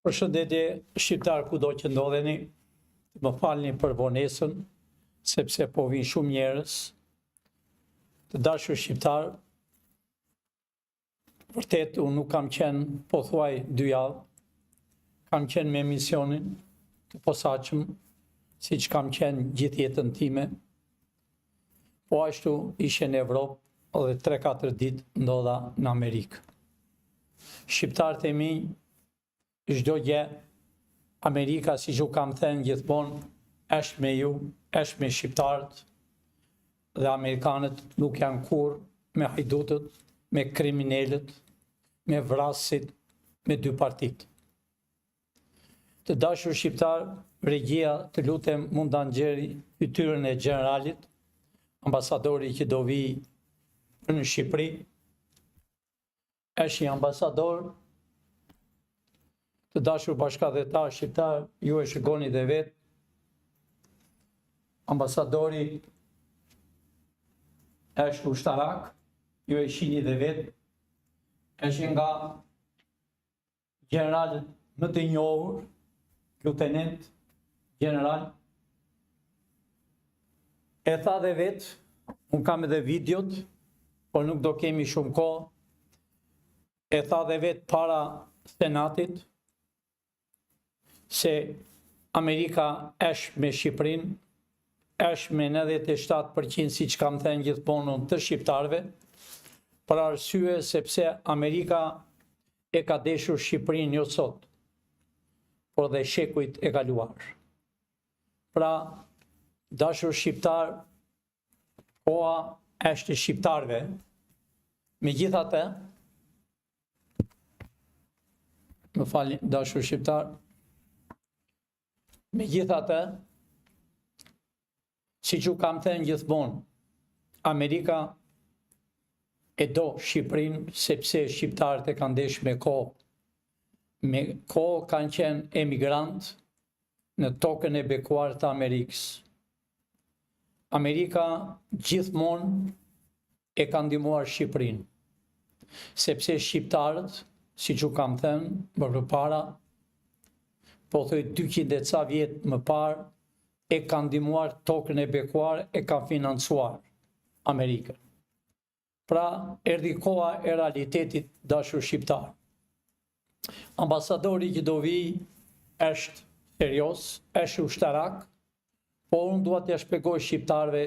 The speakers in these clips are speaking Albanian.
Përshëndetje shqiptar kudo që ndodheni, më falni për vonesën, sepse po vinë shumë njerëz. Të dashur shqiptar, vërtet unë nuk kam qenë pothuaj 2 javë, kam qenë me misionin të posaçëm, siç kam qenë gjithë jetën time, po ashtu ishe në Evropë dhe 3-4 ditë ndodha në Amerikë. Shqiptarët e mi, çdo gjë, Amerika, si që kam thënë gjithmonë, është me ju, është me shqiptarët, dhe Amerikanët nuk janë kur me hajdutët, me kriminelët, me vrasit, me 2 partit. Të dashur shqiptar, regjia, të lutem mund ta nxjerrë fytyrën e generalit, ambasadori që do vi në Shqipëri, është një ambasador. Të dashur bashkëdhetar shqiptar, ju e shikoni dhe vetë, ambasadori është ushtarak, ju e shihni dhe vetë, është nga generalët më të njohur, lutenent general. E tha dhe vetë, unë kam edhe videot, por nuk do kemi shumë kohë, e tha dhe vetë para Senatit, se Amerika është me Shqipërinë, është me 97% si që kam thënë gjithmonë të shqiptarve, për arsye sepse Amerika e ka deshur Shqipërinë jo sot, por dhe shekujt e kaluar. Pra, dashur shqiptar, koha është e shqiptarve, megjithatë, më falni, dashur shqiptar, megjithatë, si që kam thënë gjithmonë, Amerika e do Shqipërinë sepse shqiptarët e kanë ndeshur me kohë. Me kohë kanë qenë emigrant në tokën e bekuar të Amerikës. Amerika gjithmonë e ka ndihmuar Shqipërinë, sepse shqiptarët, si që kam thënë më përpara, po thoj 200 e ca vjet më parë, e ka ndihmuar tokën e bekuar, e ka financuar Amerikën. Pra, erdhi koha e realitetit, dashur shqiptar. Ambasadori që do vi është serios, është ushtarak, por unë dua t'ia shpjegoj shqiptarëve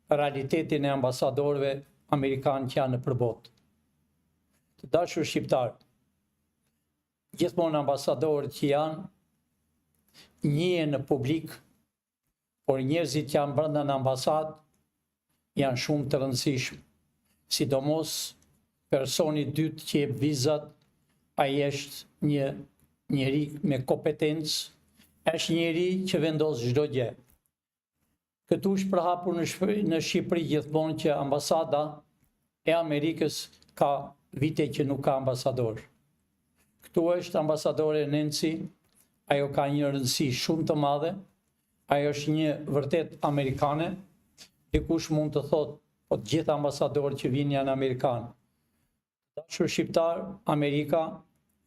realitetin e ambasadorëve amerikanë që janë në përbot. Të dashur shqiptar, gjithmonë ambasadorët që janë njihen në publik, por njerëzit që janë brenda në ambasadë janë shumë të rëndësishëm. Sidomos personi i dytë që jep vizat, ai është një njeri me kompetencë, është njeri që vendos çdo gjë. Këtu është përhapur në Shqipëri gjithmonë që ambasada e Amerikës ka vite që nuk ka ambasador. Këtu është ambasadore Nancy, ajo ka një rëndësi shumë të madhe, ajo është një vërtet amerikane, dikush mund të thotë, po të gjithë ambasadorët që vinë janë amerikanë. Dashur shqiptar, Amerika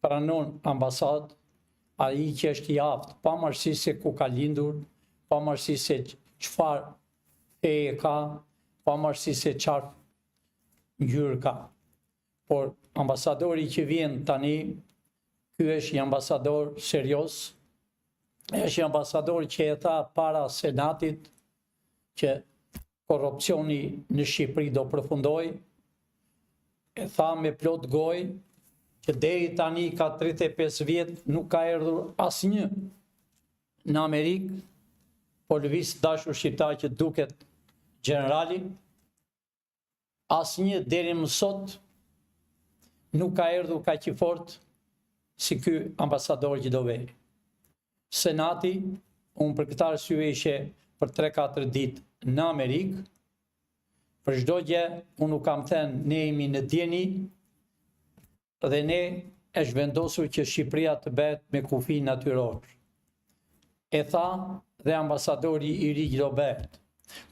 pranon ambasadë, ai që është i aftë, pavarësisht se ku ka lindur, pavarësisht se çfarë feje ka, pavarësisht se çfarë ngjyrë ka. Por ambasadori që vjen tani, ky është një ambasador serios, është një ambasador që e tha para Senatit që korrupsioni në Shqipëri do përfundoj, e tha me plot gojë që deri tani ka 35 vjet nuk ka erdhur asnjë në Amerikë, por lëviz dashur shqiptar që duket generali, asnjë deri më sot nuk ka erdhur kaq i fortë si ky ambasador që do vej. Senati, unë për këtë arsye ishe për 3-4 ditë në Amerikë, për çdo gjë, unë nuk kam thënë, ne jemi në dieni, dhe ne është vendosur që Shqipëria të bëhet me kufi natyror. E tha dhe ambasadori i ri do bëhet.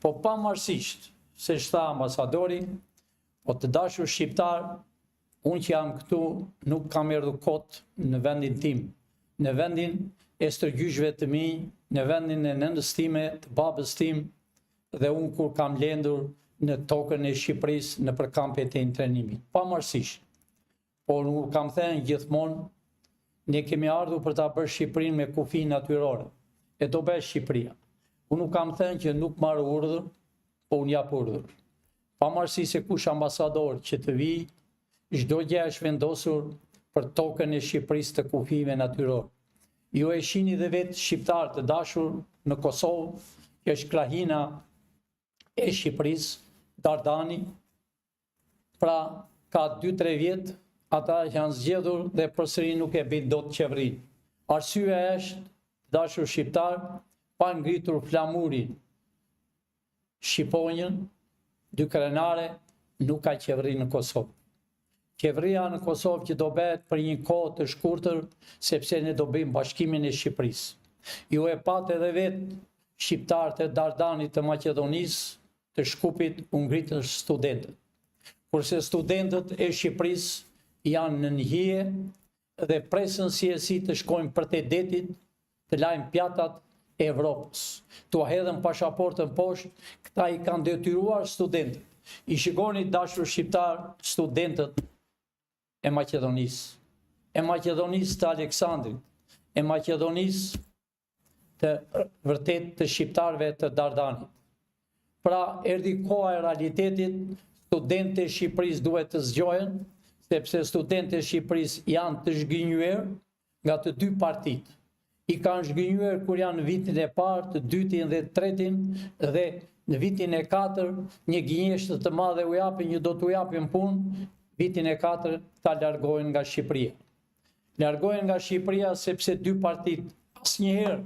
Po pavarësisht se ç'tha ambasadori, po të dashur shqiptar, unë që jam këtu nuk kam erdhur kot në vendin tim, në vendin e stërgjyshve të mi, në vendin e nënës time, të babës tim, dhe unë kur kam lendur në tokën e Shqipërisë në përkampjet e intrenimit. Pavarësisht. Por unë kam thënë gjithmonë, ne kemi ardhur për ta bërë Shqipërinë me kufi natyrore. E do bëj Shqipëria. Unë nuk kam thënë që nuk marr urdhër, po unë jap urdhër. Pavarësisht se kush ambasador që të vi, çdo gjë është vendosur për tokën e Shqipërisë të kufive natyror. Ju e shihni dhe vetë shqiptar të dashur në Kosovë, që është krahina e Shqipërisë, Dardani. Pra, ka 2-3 vjet ata janë zgjedhur dhe përsëri nuk e bëjnë dot qeverinë. Arsyeja është, dashur shqiptar, pa ngritur flamurin Shqiponjën, dy krenare, nuk ka qeveri në Kosovë. Qeveria në Kosovë që do bëhet për një kohë të shkurtër, sepse ne do bëjmë bashkimin e Shqipërisë. Ju e patë edhe vetë shqiptarët e Dardanit të Maqedonisë, të Shkupit, u ngritën studentët. Kurse studentët e Shqipërisë janë në njëhije dhe presën si të shkojnë për të detit, të lajmë pjatat e Evropës. Tu hedhën pasaportën poshtë, këta i kanë detyruar studentët. I shikoni dashur shqiptar studentët e Maqedonisë, e Maqedonisë të Aleksandrit, e Maqedonisë të vërtet të shqiptarëve të Dardanit. Pra, erdhi koha e realitetit, studentët e Shqipërisë duhet të zgjohen, sepse studentët e Shqipërisë janë të zhgënjur nga të dy partitë. I kanë zhgënjur kur janë në vitin e parë, të dytin dhe të tretin, dhe në vitin e 4, një gënjeshtër të madhe u japin, një do t'u japin punë, vitin e 4 ta largohen nga Shqipëria. Largohen nga Shqipëria sepse dy partitë asnjëherë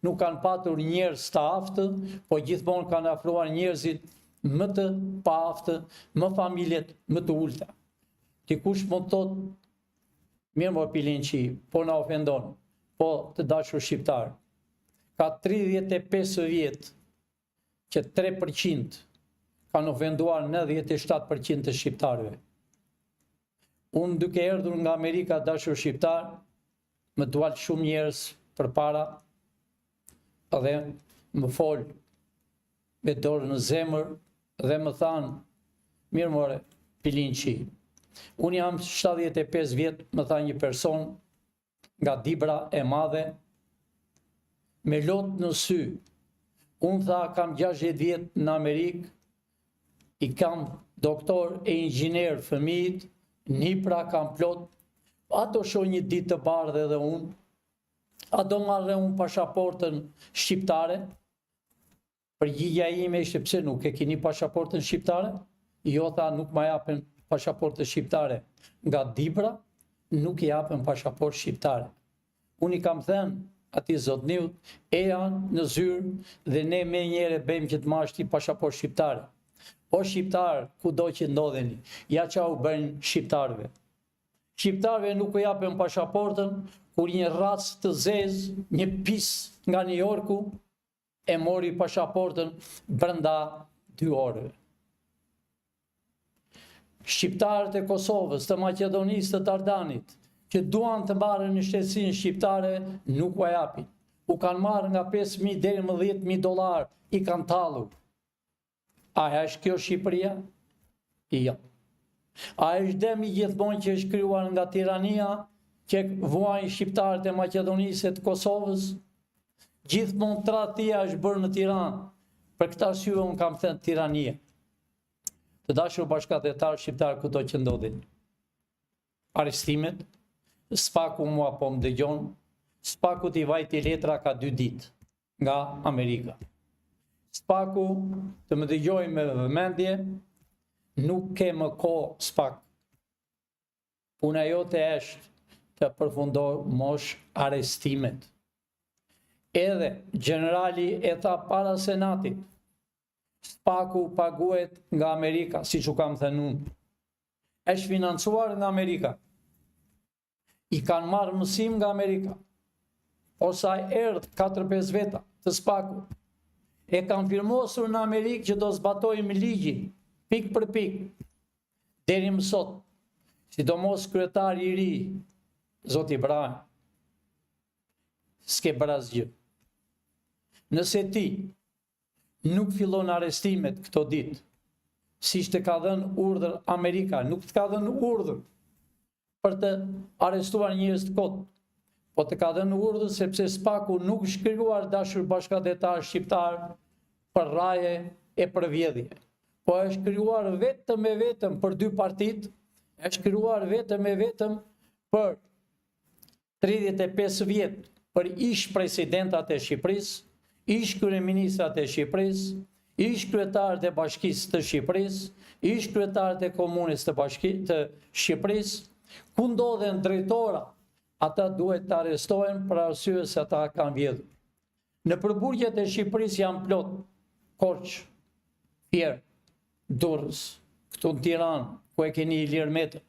nuk kanë patur njerëz të aftë, po gjithmonë kanë afruar njerëzit më të paaftë, më familjet më të ulta. Dikush mund të thotë, mirë më Pilinçi, po na ofendon, po të dashur shqiptar. Ka 35 vjet që 3% kanë ofenduar 97% të shqiptarëve. Unë duke erdhur nga Amerika, dashur shqiptar, më dual shumë njerëz përpara dhe më fol me dorë në zemër dhe më thanë, mirë more Pilinçi, unë jam 75 vjet, më tha një person nga Dibra e Madhe, me lot në sy. Unë tha, kam 60 vjet në Amerikë, i kam doktor e inxhinier fëmijët, nipra kam plot, a do shoh një ditë të bardhë edhe unë, a do marrë unë pasaportën shqiptare? Përgjigjja ime ishte, pse nuk e keni pasaportën shqiptare? Jo, tha, nuk ma japën pasaportë shqiptare. Nga Dibra nuk i japën pasaportë shqiptare. Unë i kam thënë atij zotniut, e janë në zyrë dhe ne me njëre bëjmë që të mashti pasaportë shqiptare. O shqiptar, kudo që ndodheni, ja qa u bëjnë shqiptarëve. Shqiptarëve nuk u japën pasaportën, kur një racë të zezë, një pis nga New Yorku, e mori pasaportën brenda 2 orëve. Shqiptarët e Kosovës, të Maqedonisë, të Dardanit, që duan të marrën në shtetësinë shqiptare, nuk u japin. U kanë marrë nga 5.000 deri më $10.000, i kanë tallur. A është kjo Shqipëria? Jo. A është demi gjithmonë që është krijuar nga tirania, që vuajnë shqiptarët e Maqedonisë e të Kosovës? Gjithmonë tradhtia është bërë në Tiranë. Për këtë arsye unë kam thënë tirania. Të dashur bashkëdhetar shqiptar kudo që ndodhin. Arestimet, Spaku mua po më dëgjon, Spaku t'i vajti letra ka 2 ditë nga Amerika. Spaku të më dëgjoj me vëmendje, nuk ke më kohë Spak. Puna jote është të përfundosh arestimet. Edhe generali e tha para Senatit, Spaku paguhet nga Amerika, si që kam thënë unë. Është financuar nga Amerika. I kanë marrë mësim nga Amerika. Osa erdhë 4-5 veta të Spaku. E kanë firmosur në Amerikë që do zbatojmë ligjin, pik për pik. Deri më sot, sidomos kryetari i ri, Zoti Ibrahim. s'ke bërë asgjë. Nëse ti nuk fillon arrestimet këto ditë, si të ka dhënë urdhër Amerika, nuk të ka dhënë urdhër për të arrestuar njerëz të kotë, po të ka dhënë urdhër sepse SPAK-u nuk shkruar dashur bashkëdhetar shqiptar për raje e për vjedhje, po është krijuar vetëm e vetëm për dy partitë, është krijuar vetëm e vetëm për 35 vjet për ish presidentat e Shqipërisë, ish kryeministrat e Shqipërisë, ish kryetarët e Bashkisë të Shqipërisë, ish kryetarët e Komunës të Shqipërisë, ku ndodhen drejtora, ata duhet të arrestohen për arsye se ata kanë vjedhur. Në përburgjet e Shqipërisë janë plot Korç, Fier, Durrës, këtu në Tiranë, ku e keni Ilir Metën.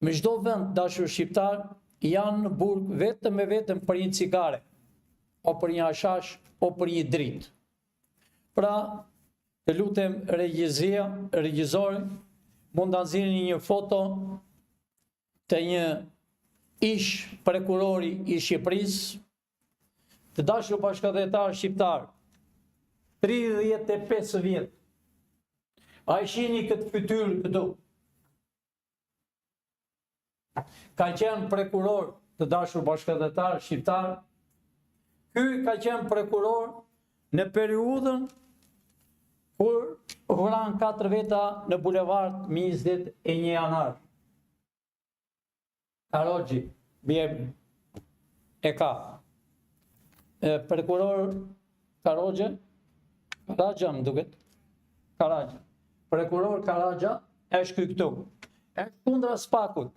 Me çdo vend dashur shqiptar janë në burg vetëm e vetëm për një cigare, o për një hashash, o për një dritë. Pra, të lutem regjizori, mund ta nxjerrni një foto të një ish prokurori i Shqipërisë, të dashur bashkëdhetar shqiptar, 35 vjet. A i shihni këtë fytyrë këtu? Ka qenë prokuror të dashur bashkëdhetar shqiptar. Ky ka qenë prokuror në periudhën kur vran 4 veta në bulevard 21 janar. Karoxhi, bjem e ka. Prokuror Karoxha, më duket. Karaxha. Prokuror Karaxha është ky këtu. Është kundra SPAK-ut.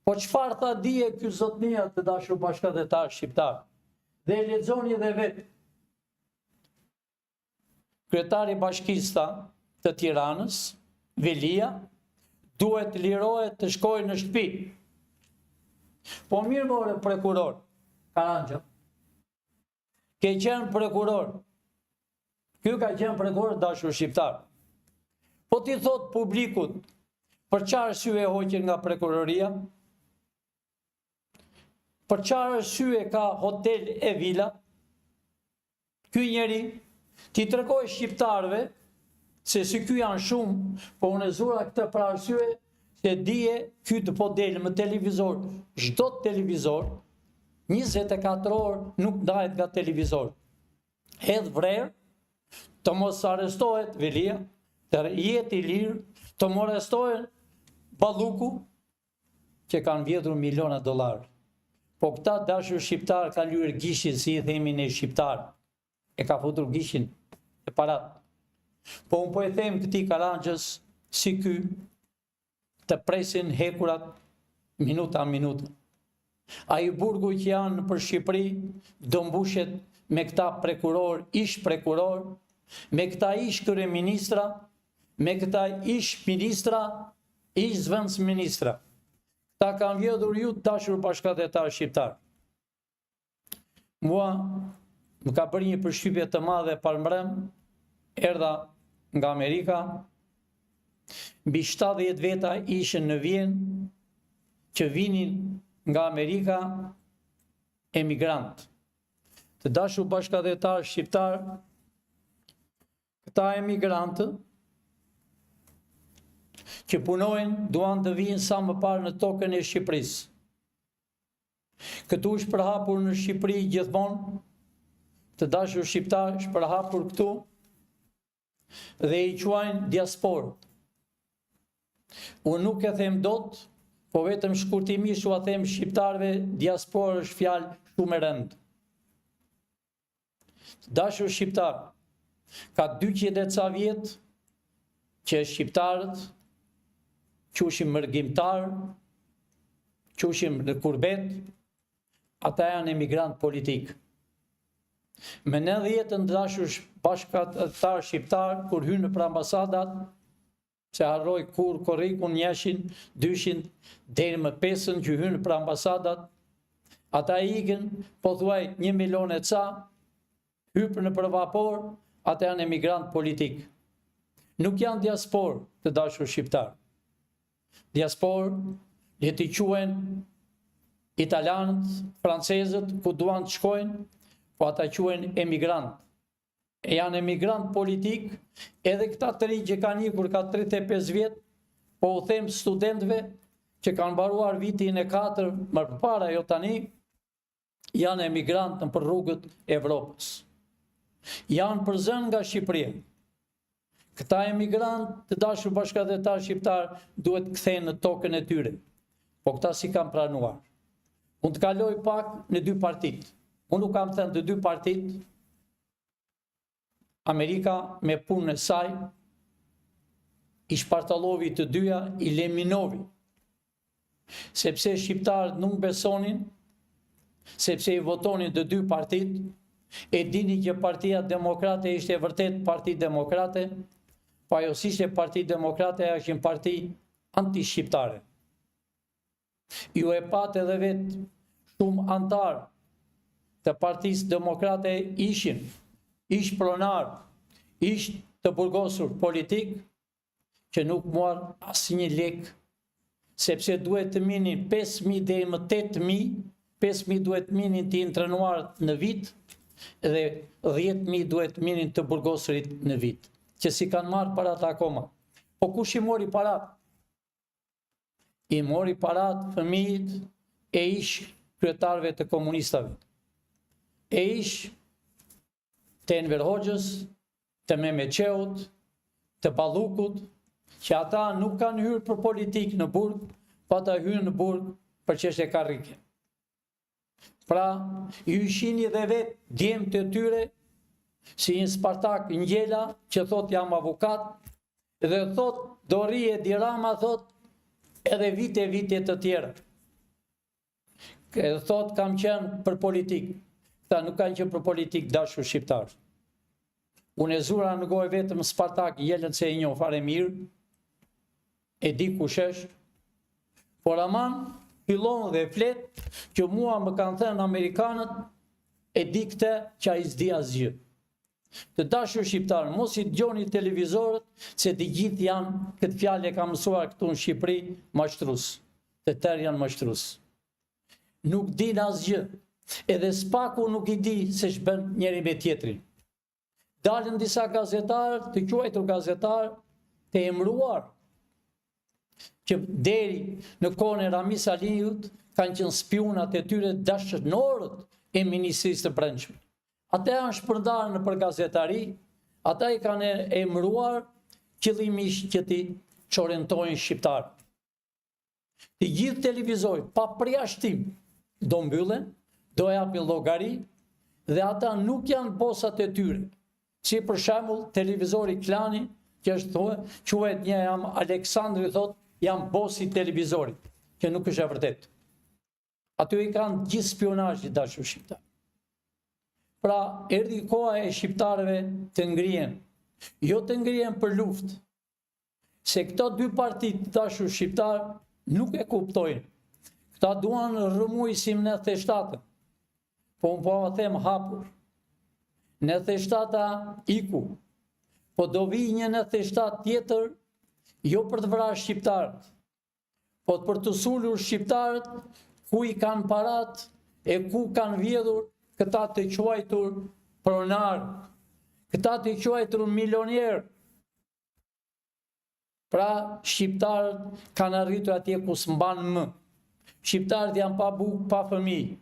Po çfarë tha dije ky zotnia të dashur bashkëdhetar shqiptar? Dhe lexoni edhe vetë. Kryetari i Bashkisë të Tiranës, Velia, duhet të lirohet të shkojë në shtëpi. Po mirë more prokuror Karaxha. Ke qenë prokuror. Ky ka qenë prokuror dashur shqiptar. Po ti thot publikut për çfarë arsye hoqën nga prokuroria? Për çfarë arsye ka hotel e vila? Ky njeri ti tregoj shqiptarëve se si ky janë shumë, po unë zura këtë për arsye se dije ky të po del në televizor, çdo televizor 24 orë nuk ndahet nga televizor. Hedh vrerë, të mos arrestohet Velia, të jetë i lirë, të mos arrestohet Balluku, që kanë vjedhur miliona dollar. Po këta dashur shqiptar kanë lyer gishin, si i themi ne shqiptar. E ka futur gishin e parat. Po unë po e them këtij Karaxhës si ky të presin hekurat minuta minuta. Ai burgu që janë për Shqipëri do mbushet me këta prokuror, ish prokuror, me këta ish kryeministra, me këta ish ministra, ish zëvendës ministra. Ta kanë vjedhur ju të dashur bashkëdhetar shqiptar. Mua më ka bërë një përshtypje të madhe parmbrem, erdha nga Amerika, mbi 70 veta ishin në Vjenë, që vinin nga Amerika emigrant. Të dashur bashkëdhetar shqiptar, këta emigrantë që punojnë duan të vinë sa më parë në tokën e Shqipërisë. Këtu është përhapur në Shqipëri gjithmonë, të dashur shqiptar është përhapur këtu dhe i quajnë diasporë. Unë nuk e them dot, po vetëm shkurtimisht u a them shqiptarëve, diasporë është fjalë shumë e rëndë. Të dashur shqiptar, ka 200 e ca vjet që shqiptarët qushim mërgjimtar, qushim në kurbet, ata janë emigrant politik. Me 90 dashur bashkëdhetar shqiptar, kur hynë për ambasadat, se harroj kur korrikun 100, 200, deri më 5 që hynë për ambasadat, ata ikën, po thuaj 1 milion e ca, hypën në për vapor, ata janë emigrant politik. Nuk janë diasporë të dashur shqiptar. Diasporë, le t'i quhen italianët, francezët, ku duan të shkojnë, po ata quhen emigrant. E janë emigrant politik, edhe këta të rinj që kanë ikur ka 35 vjet, po u them studentëve që kanë mbaruar vitin e 4 më përpara, jo tani, janë emigrant në për rrugët e Evropës. Janë përzën nga Shqipëria. Këta emigrant të dashur bashkëdhetar shqiptar duhet kthehen në tokën e tyre. Po këta si kanë pranuar. Unë të kaloj pak në dy partit. Unë nuk kam thënë të dy partit. Amerika me punën e saj i shpartallovi të dyja, i leminovi. Sepse shqiptarët nuk besonin, sepse i votonin të dy partit, e dini që Partia Demokrate ishte vërtet Parti Demokrate, po ajo si ishte Parti Demokrate, ajo ishte parti anti-shqiptare. Ju e pat edhe vetë shumë antarë të Partisë Demokrate ish pronar, ish të burgosur politik, që nuk muar asnjë lek, sepse duhet të minin 5.000 dhe më 8.000, 5.000 duhet minin të intrenuar në vit, dhe 10.000 duhet minin të burgosurit në vit, që si kanë marrë parat akoma. Po kush i mori parat? I mori parat fëmijët e ish kryetarëve të komunistave, e ish të Enver Hoxhës, të Mehmetçeut, të Pallukut, që ata nuk kanë hyrë për politik në burg, pa ata hyrë në burg për çështje karrike. Pra, ju shihni dhe vetë djemtë të tyre, si një Spartak Ngjela, që thot jam avokat, dhe thot do rri Edi Rama, thot edhe vite të tjera. Edhe thot kam qenë për politik. Këta nuk kanë qenë për politik, dashur shqiptar. Unë e zura në gojë vetëm Spartak Ngjelen, se e njoh fare mirë, e di kush është, por aman fillon dhe flet që mua më kanë thënë amerikanët, e di këtë që ai s'di asgjë. Të dashur shqiptar, mos i dëgjoni televizorët, se të gjithë janë, këtë fjalë e kam mësuar këtu në Shqipëri, mashtrus. Të tërë janë mashtrus. Nuk din asgjë, edhe spaku nuk i di se ç'bën njëri me tjetrin. Dalën disa gazetarë, të quajtur gazetarë, të emëruar, që deri në kohën e Ramis Aliut kanë qenë spionat e tyre dashnorët e Ministrisë të Brendshme. Ata janë shpërndarë në për gazetari, ata i kanë emëruar qëllimisht që ti çorentojnë shqiptarë. Të gjithë televizorët, pa përjashtim, do mbyllen, do japin llogari, dhe ata nuk janë bosat e tyre. Si për shembull televizori Klani, që është quhet një jam Aleksandri, thot jam bosi televizorit, që nuk është e vërtet. Aty i kanë gjithë spionazhin dashur shqiptar. Pra, erdhi koha e shqiptarëve të ngrihen, jo të ngrihen për luftë, se këto dy partit dashur shqiptar nuk e kuptojnë. Këta duan rrëmujsim në 97-ën, po unë po a them hapur. Në 97-a iku, po do vi një 97 tjetër, jo për të vrarë shqiptarët, po për të sulur shqiptarët, ku i kanë parat, e ku kanë vjedhur këta të quajtur pronar, këta të quajtur milioner. Pra, shqiptarët kanë arritur atje ku s'mban më. Shqiptarët janë pa bukë, pa fëmijë.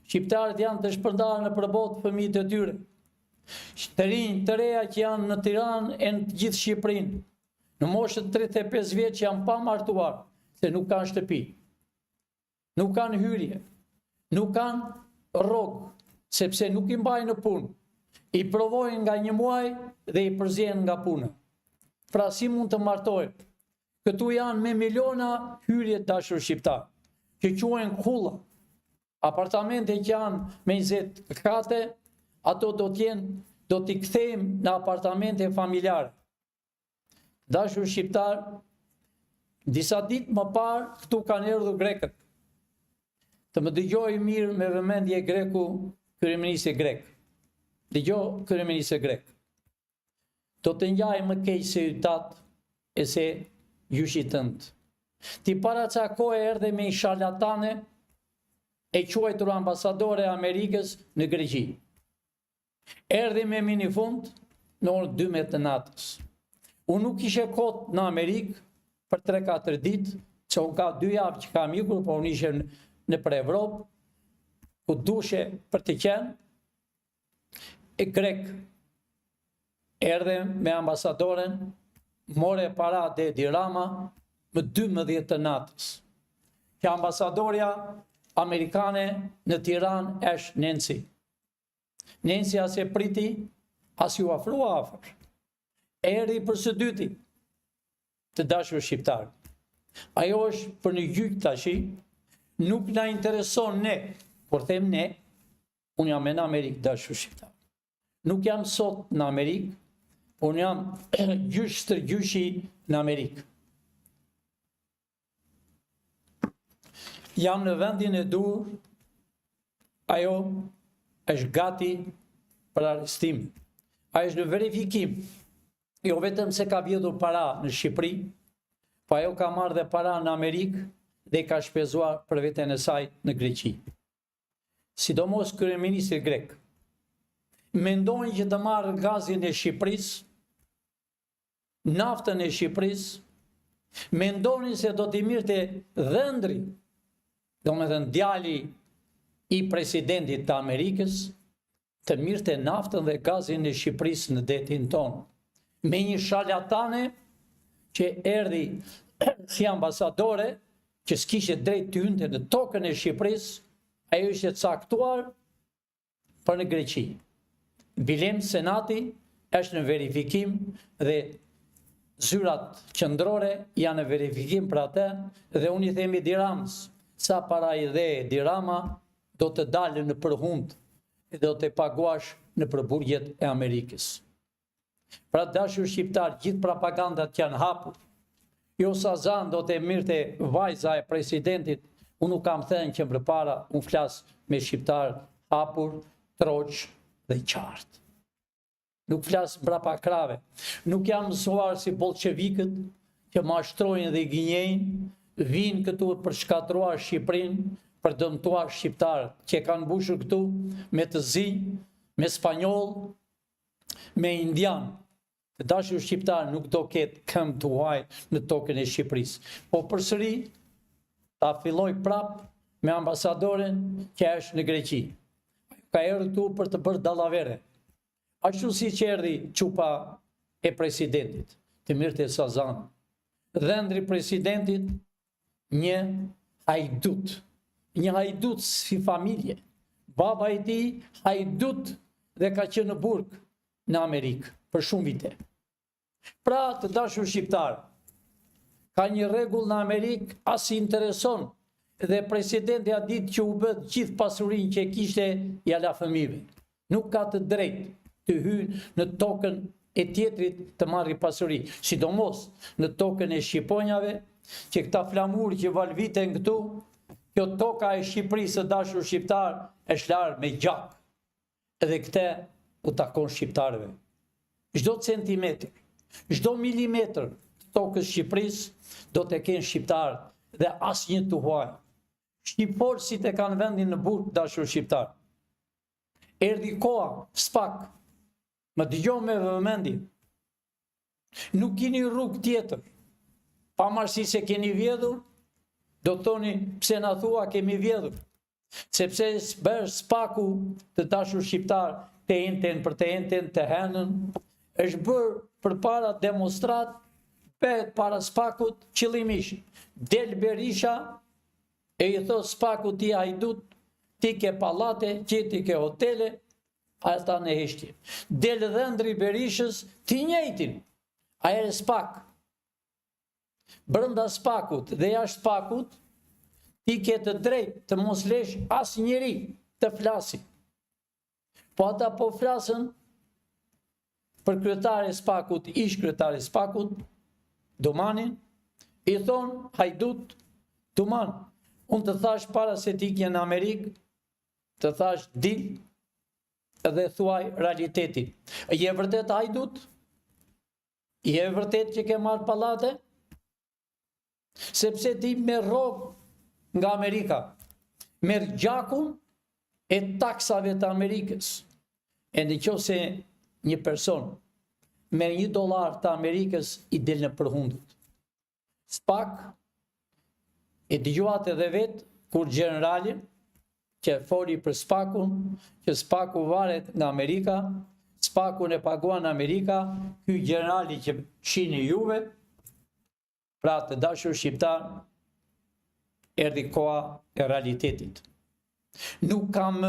Shqiptarët janë të shpërndarë në përbot fëmijët e tyre. Të rinj, të reja që janë në Tiranë e në gjithë Shqipërinë, në moshët 35 vjeç që janë pa martuar, se nuk kanë shtëpi, nuk kanë hyrje, nuk kanë rrogë, sepse nuk i mbajnë në punë, i provojnë nga një muaj dhe i përzien nga puna. Pra si mund të martojnë? Këtu janë me miliona hyrje dashur shqiptar, që quhen kulla. Apartamente që janë me 20 kate, ato do t'i kthejmë në apartamente familjare. Dashur shqiptar, disa ditë më parë këtu kanë erdhur grekët. Të më dëgjoj mirë me vëmendje greku, kryeministri grek. Dëgjoj kryeministri grek. Do të njaj më keq se ytat e se gjyshi tënd. Ti para ca kohë erdhe me një sharlatane e quajtur ambasadore e Amerikës në Greqi. Erdhi me minifund në orën 12 të natës. Unë nuk ishe kot në Amerikë për 3-4 ditë, që unë ka 2 javë që kam ikur, po unë ishe në për Evropë, ku dushe për të qenë, e grek erdhe me ambasadoren, more para dhe Edi Rama më 12 të natës. Që ambasadorja amerikane në Tiranë është Nancy. Nancy as e priti, as ju afrua afër. Erdhi për së dyti të dashur shqiptarë. Ajo është për një gjyq tashi, nuk na intereson ne, por them ne, unë jam në Amerikë dashur shqiptarë. Nuk jam sot në Amerikë, unë jam gjyq stërgjyshi në Amerikë. Jam në vendin e dur, ajo është gati për arrestim. Ajo është në verifikim, jo vetëm se ka vjedhur para në Shqipëri, po ajo ka marrë dhe para në Amerikë dhe ka shpezuar për veten e saj në Greqi. Sidomos kryeministri grek mendojnë që të marrë gazin e Shqipërisë, naftën e Shqipërisë, mendojnë se do t'i mirte dhëndri, domethënë djali i presidentit të Amerikës, të mirte naftën dhe gazin e Shqipërisë në detin tonë. Me një sharlatane që erdhi si ambasadore, që s'kishe drejt të hynte në tokën e Shqipërisë, ajo ishte caktuar për në Greqi. Bilim Senati është në verifikim dhe zyrat qendrore janë në verifikim për atë, dhe unë i themi Edi Ramës, sa para i dhe Edi Rama do të dalë në përhund dhe do të paguash në përburgjet e Amerikës. Pra dashur shqiptar, gjithë propagandat janë hapur. Jo Sazan do të mirte vajza e presidentit, unë nuk kam thënë që përpara unë flas me shqiptar hapur, troq dhe qartë. Nuk flas mbrapa krave. Nuk jam mësuar si bolshevikët që mashtrojnë dhe gënjejnë, vinë këtu për shkatruar Shqipërinë, për dëmtuar shqiptarët që kanë mbushur këtu me të zi, me spanjoll, me indian. Të dashur shqiptar nuk do ketë këmbë të huaj në tokën e Shqipërisë. Po përsëri ta filloj prap me ambasadoren që është në Greqi. Ka erdhur këtu për të bërë dallavere. Ashtu si që erdhi çupa e presidentit, të mirte Sazan. Dhëndri presidentit një hajdut si familje. Baba i tij hajdut dhe ka qenë në burg në Amerikë për shumë vite. Pra të dashur shqiptar, ka një rregull në Amerikë, as i intereson, dhe presidenti a ditë që u bë gjithë pasurinë që kishte ja la fëmijëve. Nuk ka të drejtë të hyjë në tokën e tjetrit të marrë pasuri, sidomos në tokën e shqiponjave, që këta flamuri që valviten këtu, kjo toka e Shqipërisë së dashur shqiptar është larë me gjak. Edhe këte u takon shqiptarëve. Çdo centimetër, çdo milimetër të tokës Shqipërisë do të kenë shqiptar dhe asnjë të huaj. Shqiptarët e kanë vendin në burg, dashur shqiptar. Erdhi koha, spak, më dëgjoj me vëmendje. Nuk keni rrugë tjetër. Pavarësisht se keni vjedhur, do të thoni pse na thua kemi vjedhur. Sepse bërë spaku të dashur shqiptar të enten për të enten të henën, është bërë përpara demonstrat, bëhet para spakut qëllimisht. Del Berisha e i thot spakut ti hajdut, ti ke pallate, ti ke hotele, ata në heshtje. Del Dhëndri Berishës, ti njëjtin, ajo e spak. Brenda spakut dhe jashtë spakut, ti ke të drejtë të mos lesh asnjëri të flasi. Po ata po flasën për kryetare spakut, ish kryetare spakut, Dumanin, i thonë hajdut Duman. Unë të thash para se t'ikje në Amerikë, të thash dil dhe thuaj realitetin. Je vërtet hajdut? Je vërtet që ke marrë pallate? Sepse ti me rrogë nga Amerika, merr gjakun e taksave të Amerikës. E nëse një person merr $1 të Amerikës, i del në përhundët. Spak e dëgjuat edhe vetë kur generalin që foli për Spakun, që Spaku varet nga Amerika, Spakun e paguan Amerika, ky generali që shihni juve, pra të dashur shqiptar, erdhi koha e realitetit. Nuk kam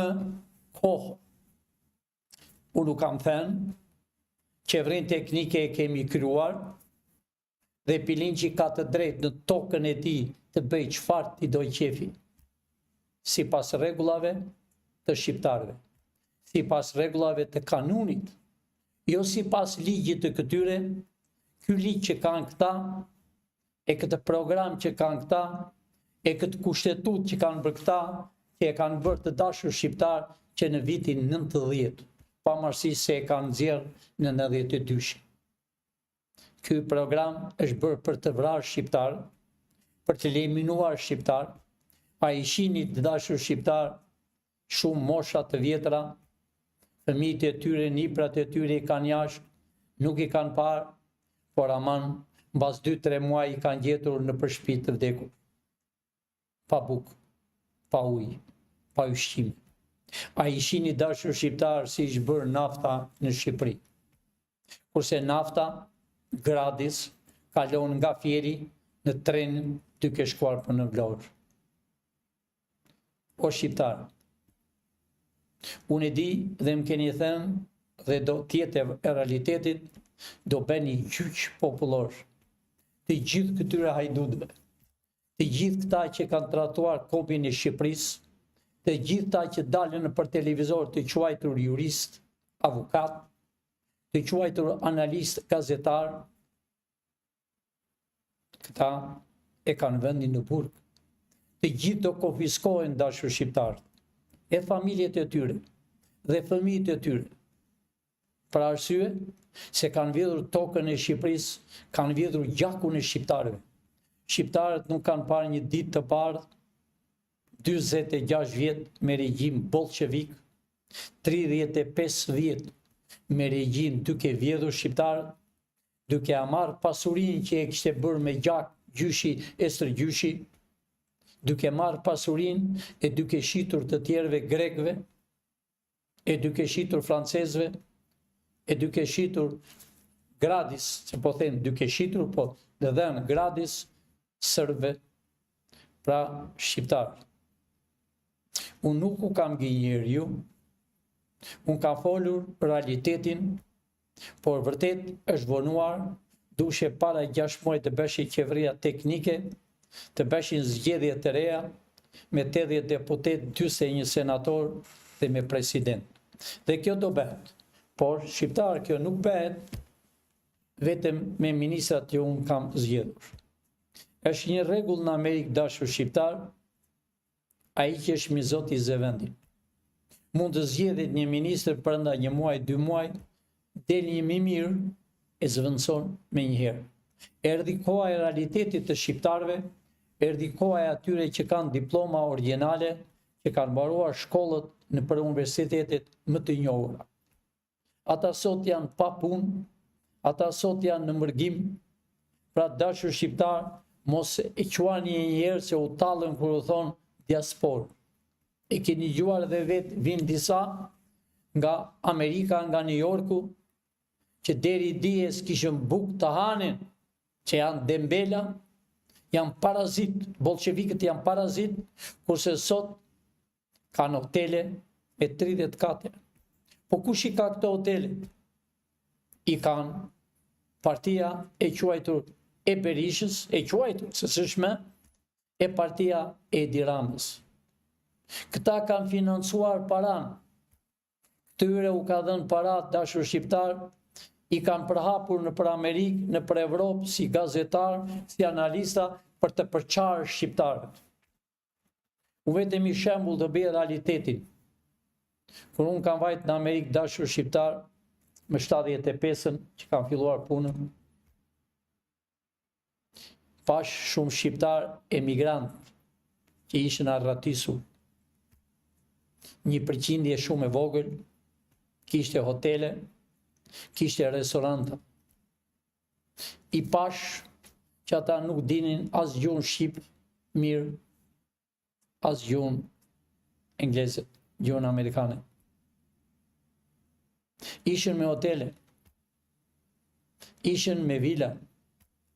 kohë. Unë nuk kam thënë, qeverinë teknike e kemi kryuar, dhe Pilinçi ka të drejtë në tokën e tij të bëjë çfarë i doj qefi, sipas rregullave të shqiptarëve, sipas rregullave të kanunit, jo sipas ligjit të këtyre. Ky ligj që kanë këta, e këtë program që kanë këta, e këtë kushtetut që kanë bërë këta, që e kanë bërë të dashur shqiptar që në vitin 90, pavarësisht se e kanë nxjerrë në 92. Ky program është bërë për të vrarë shqiptar, për të eliminuar shqiptar. A i shihni të dashur shqiptar, shumë mosha të vjetra, fëmijët e tyre, niprat e tyre i kanë jashtë, nuk i kanë parë, por aman, mbas 2-3 muaj i kanë gjetur në shtëpi të vdekur. Pa bukë, pa ujë, pa ushqime. A i shihni dashur shqiptar si është bërë nafta në Shqipëri. Kurse nafta, gradis, kalon nga Fieri në tren duke shkuar për në Vlorë. O shqiptar, unë e di dhe më keni thënë dhe do tjetë e realitetit, do bëni gjyq popullor të gjithë këtyre hajdutëve, të gjithë këta që kanë tratuar kopin e Shqipërisë, të gjithë këta që dalën për televizor të quajtur jurist, avokat, të quajtur analist, gazetar, këta e kanë vendin në burg. Të gjithë do konfiskohen dashur shqiptarët, e familjet e tyre dhe fëmijët e tyre. Për arsye se kanë vjedhur tokën e Shqipërisë, kanë vjedhur gjakun e shqiptarëve. Shqiptarët nuk kanë parë një ditë të bardhë, 46 vjet me regjim bolshevik, 35 vjet me regjim duke vjedhur shqiptarët, duke marrë pasurinë që e kishte bërë me gjak gjyshi Estër Gjyshi, duke marrë pasurinë e duke shitur të tjerëve grekëve, e duke shitur francezëve, e duke shitur gradis, që po them duke shitur, po dhe dhenë gradis sërbëve, pra shqiptarë. Unë nuk u kam gënjur ju, unë kam folur realitetin, por vërtet është vonuar, dushe para 6 muaj të bëshi qeveria teknike, të bëshin zgjedhje të reja, me 80 deputet, 41 senator dhe me president. Dhe kjo do bëhet. Por, shqiptar, kjo nuk bëhet vetëm me ministrat që unë kam zgjedhur. Është një rregull në Amerikë dashur shqiptar, ai që është mizoti i zëvendit. Mund të zgjedhet një ministër brenda një muaj, 2 muaj, del një më mirë e zëvendëson me njëherë. Erdhi koha e realitetit të shqiptarëve, erdhi koha e atyre që kanë diploma origjinale, që kanë mbaruar shkollët në për universitetet më të njohura. Ata sot janë pa punë, ata sot janë në mërgim, pra dashur shqiptar, mos e quani njëherë se u tallën kur u thon diasporë. E keni dëgjuar dhe vetë vinë disa nga Amerika, nga New Yorku, që deri dijes kishën bukë të hanin, që janë dembela, janë parazit, bolshevikët janë parazit, kurse sot kanë hotele me 30 kate. Po kush i ka këto hotele? I kanë partia e quajtur e Berishës, e quajtur, se s'është më, e partia e Edi Ramës. Këta kanë financuar paran. Këtyre u ka dhënë para dashur shqiptar, i kanë përhapur në për Amerikë, në për Evropë, si gazetar, si analista, për të përqarë shqiptarët. U vetëm i shembull të bëjë realitetin. Kur unë kam vajt në Amerikë dashur shqiptar, me 75-ën që kam filluar punën, pash shumë shqiptar emigrant që ishën arratisur një përqindje shumë e vogël, kishte hotele, kishte restoranta. I pash që ata nuk dinin as gjuhën shqip mirë, as gjuhën engleze, gjuhën amerikane. Ishin me hotele, ishin me vila,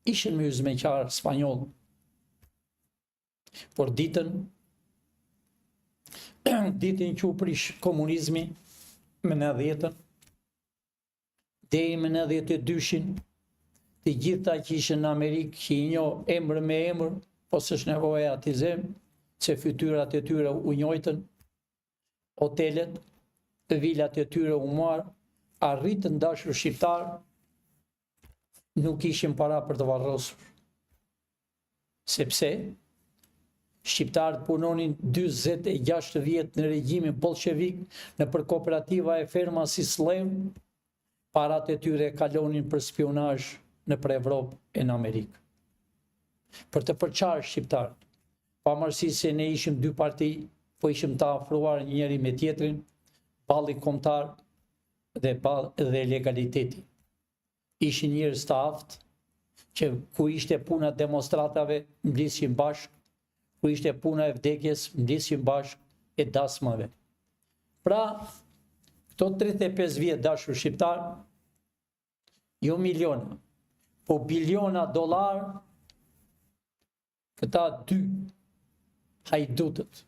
ishin me huzmeqar spanjoll. Por ditën që u prish komunizmi me 90-ën, deri me 92-shin, të gjitha që ishin në Amerikë, që i njoh emër me emër, po s'është nevoja t'i them, se fytyrat e tyre u njojtën, hotelet, vilat e tyre u marë, arritën dashur shqiptar, nuk ishin para për të varrosur. Sepse shqiptarët punonin 46 vjet në regjimin bolshevik në për kooperativa e ferma si Slev, parat e tyre kalonin për spionazh në për Evropë e në Amerikë. Për të përçarë shqiptarët, pavarësisht se ne ishim dy parti, po ishim të afruar njëri me tjetrin, balli kombëtar dhe legaliteti. Ishin njerëz të aftë, që ku ishte puna demonstratave, mblishin bashkë, ku ishte puna e vdekjes, mblishin bashkë e dasmave. Pra, këto 35 vjet dashur shqiptar, jo miliona, po biliona dollar, këta dy hajdutët.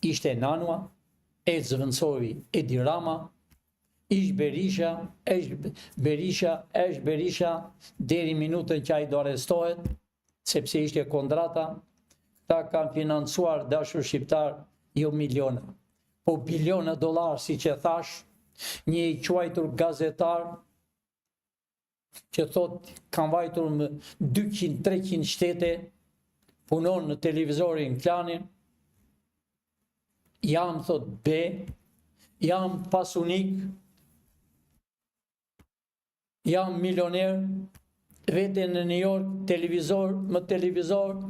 Ishte Nanua, Ecë Vëndsori, Edi Rama, Ish Berisha, deri minutën që ai do arrestohet, sepse ishte kontrata, ta kanë financuar dashur shqiptar, jo miliona, po biliona dollar, si që thash, një i quajtur gazetar, që thot kanë vajtur më 200-300 shtete, punon në televizorin Klanin, jam, thot, jam pasunik, jam milioner, vete në New York, televizor,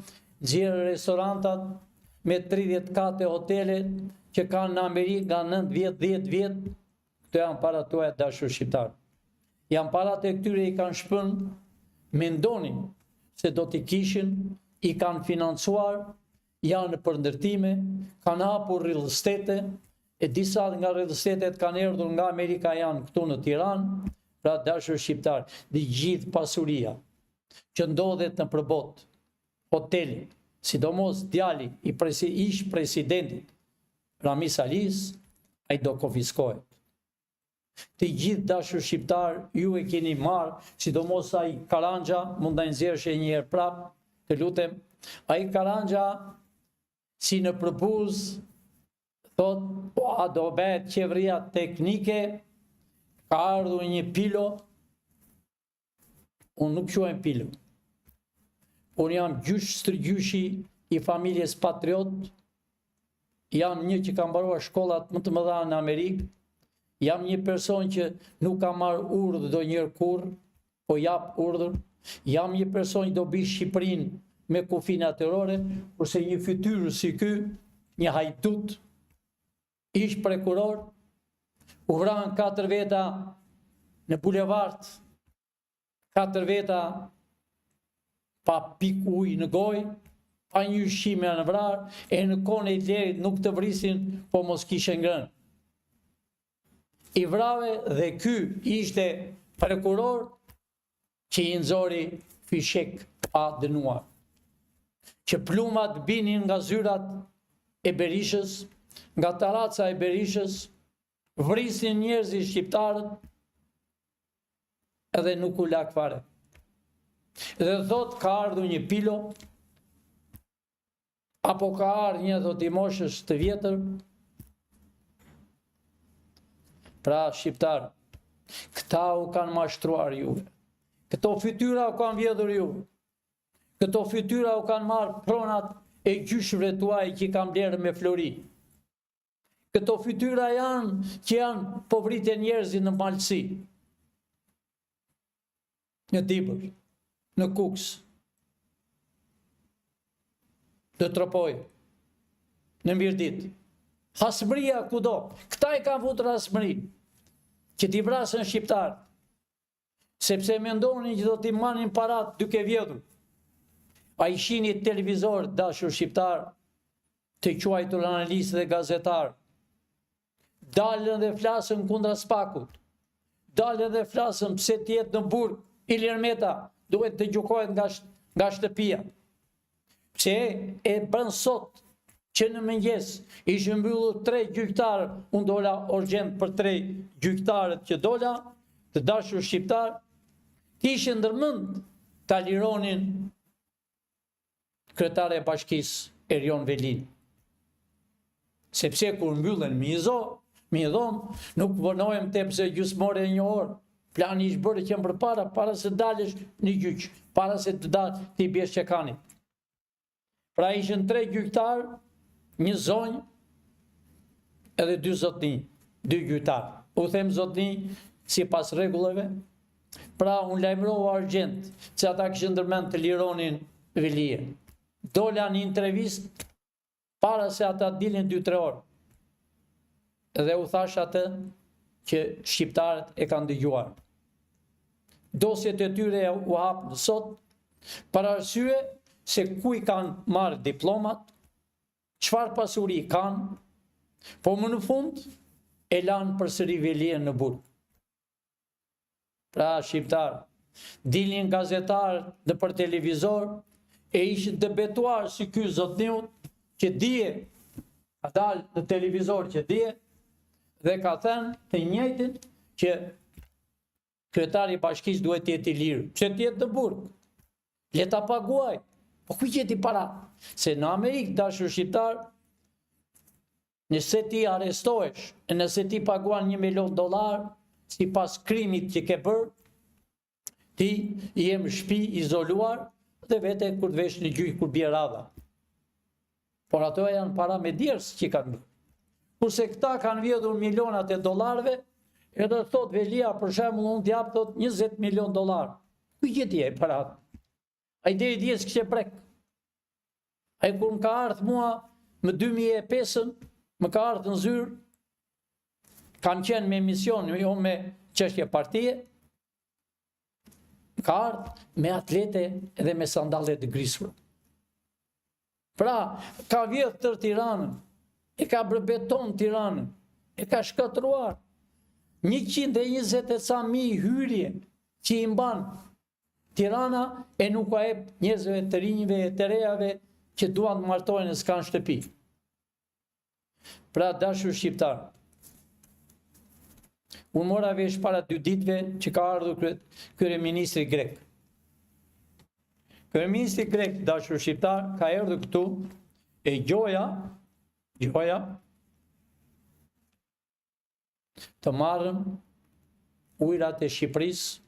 gjirë restorantat me 34 hotele që kanë në Amerikë nga 9 vjet, 10 vjet, këto janë para tuaja dashur shqiptar. Janë parat e këtyre i kanë shpën, mendonin se do t'i kishin, i kanë financuar, janë në përndërtime, kanë hapur real estate, e disa nga real estate kanë erdhur nga Amerika, janë këtu në Tiranë. Pra dashur shqiptar, dhe gjithë pasuria që ndodhet në përbot, hoteli, sidomos djali ish presidentit Ramiz Alis, ai do konfiskohet. Të gjithë dashur shqiptar, ju e keni marë, sidomos ai Karanja, mund ta nxjerrësh një herë prap, të lutem, ai Karanja si në propuz thot, a do bëhet qeveria teknike, ka ardhur një pilo, unë nuk quajm pilo, unë jam gjysh stërgjyshi i familjes Patriot, jam një që ka mbaruar shkollat më të mëdha në Amerikë, jam një person që nuk ka marrë urdhër ndonjëherë kurrë, po jap urdhër, jam një person që do bi Shqipërinë me kufina terrore, kurse një fytyrë si ky, një hajdut, ish prokuror, u vranë 4 veta në bulevard, 4 veta pa pik ujë në gojë, pa një ushqime në vrarë, e në kohën e Hitlerit nuk të vrisin, po mos kishe ngrënë. I vrave dhe ky ishte prokuror që i nxori fishek pa dënuar. Që plumat binin nga zyrat e Berishës, nga taraca e Berishës, vrisin njerëzit shqiptarët, edhe nuk u lak fare. Dhe thot ka ardhur një pilo, apo ka ardhur një thot i moshës të vjetër. Pra shqiptar, këta u kanë mashtruar juve. Këto fytyra u kanë vjedhur juve. Këto fytyra u kanë marrë pronat e gjyshëve tuaj që i kanë blerë me flori. Këto fytyra janë që janë povritje njerëzit në Malësi, në Dibër, në Kuks, në Tropoj, në Mirdit. Hasmëria kudo. Këta e kanë futur hasmëri, që t'i vrasën shqiptar, sepse mendonin që do t'i marrin parat duke vjedhur. A i shini televizor, dashur shqiptar, të quajtur analistë dhe gazetar, dalën dhe flasën kundra Spakut, dalën dhe flasën pse t'jetë në burg, Ilir Meta duhet të gjykohet nga shtëpia. Pse e bën sot që në mëngjes ishën mbyllur 3 gjyqtarë, unë dola urgjent për 3 gjyqtarët që dola, të dashur shqiptar, ishën ndërmend ta lironin kryetare e bashkisë Erion Velin. Sepse kur mbyllen me i dhomë, nuk vonohem tepse gjysmore 1 orë. Plani ishte bërë që përpara, para se dalësh në gjyq, para se të dalë t'i bjesh qekanit. Pra ishën 3 gjyqtarë, 1 zonjë edhe 2 zotni, 2 gjyqtarë. U them zotni si pas rregullave. Pra unë lajmërova urgjent se ata kishin ndërmend të lironin Velien. Dola një intervistë para se ata dilin 2-3 orë. Dhe u thash atë që shqiptarët e kanë dëgjuar. Dosjet e tyre u hapën sot, për arsye se ku i kanë marrë diplomat, çfarë pasuri kanë, po më në fund e lanë përsëri Velien në burg. Pra shqiptarë, dilin gazetarë në për televizor e ishin debetuar si ky zotniut që dije, a dalë në televizor që dije, dhe ka thënë të njëjtin që kryetari i bashkisë duhet të jetë i lirë. Pse të jetë në burg? Le ta paguaj. Po ku gjeti para? Se në Amerikë, dashur shqiptar, nëse ti arrestohesh, nëse ti paguan $1 milion sipas krimit që ke bërë, ti je në shtëpi izoluar dhe vete kur të vesh në gjyq kur bie radha. Por ato janë para me djerës që kanë bërë. Kurse këta kanë vjedhur milionat e dollarëve, edhe thot Velia, për shembull, unë t'jap thot $20 milion. Ku gjeti ai parat? Ai deri dijes kishte prek. Ai kur më ka ardhur mua më 2005-ën, më ka ardhur në zyrë, kam qenë me mision, jo me çështje partie, ka ardhur me atlete edhe me sandalle të grisura. Pra, ka vjedhur tër Tiranën, e ka bërë beton Tiranën, e ka shkatruar 120.000 hyrje që i mban Tirana e nuk ka jep njerëzve të rinjve e të rejave që duan të martohen e s'kan shtëpi. Pra dashur shqiptar, unë mora vesh para 2 ditëve që ka ardhur kryeministri grek. Kryeministri grek, dashur shqiptar, ka erdhur këtu e gjoja të marrën ujrat e Shqipërisë,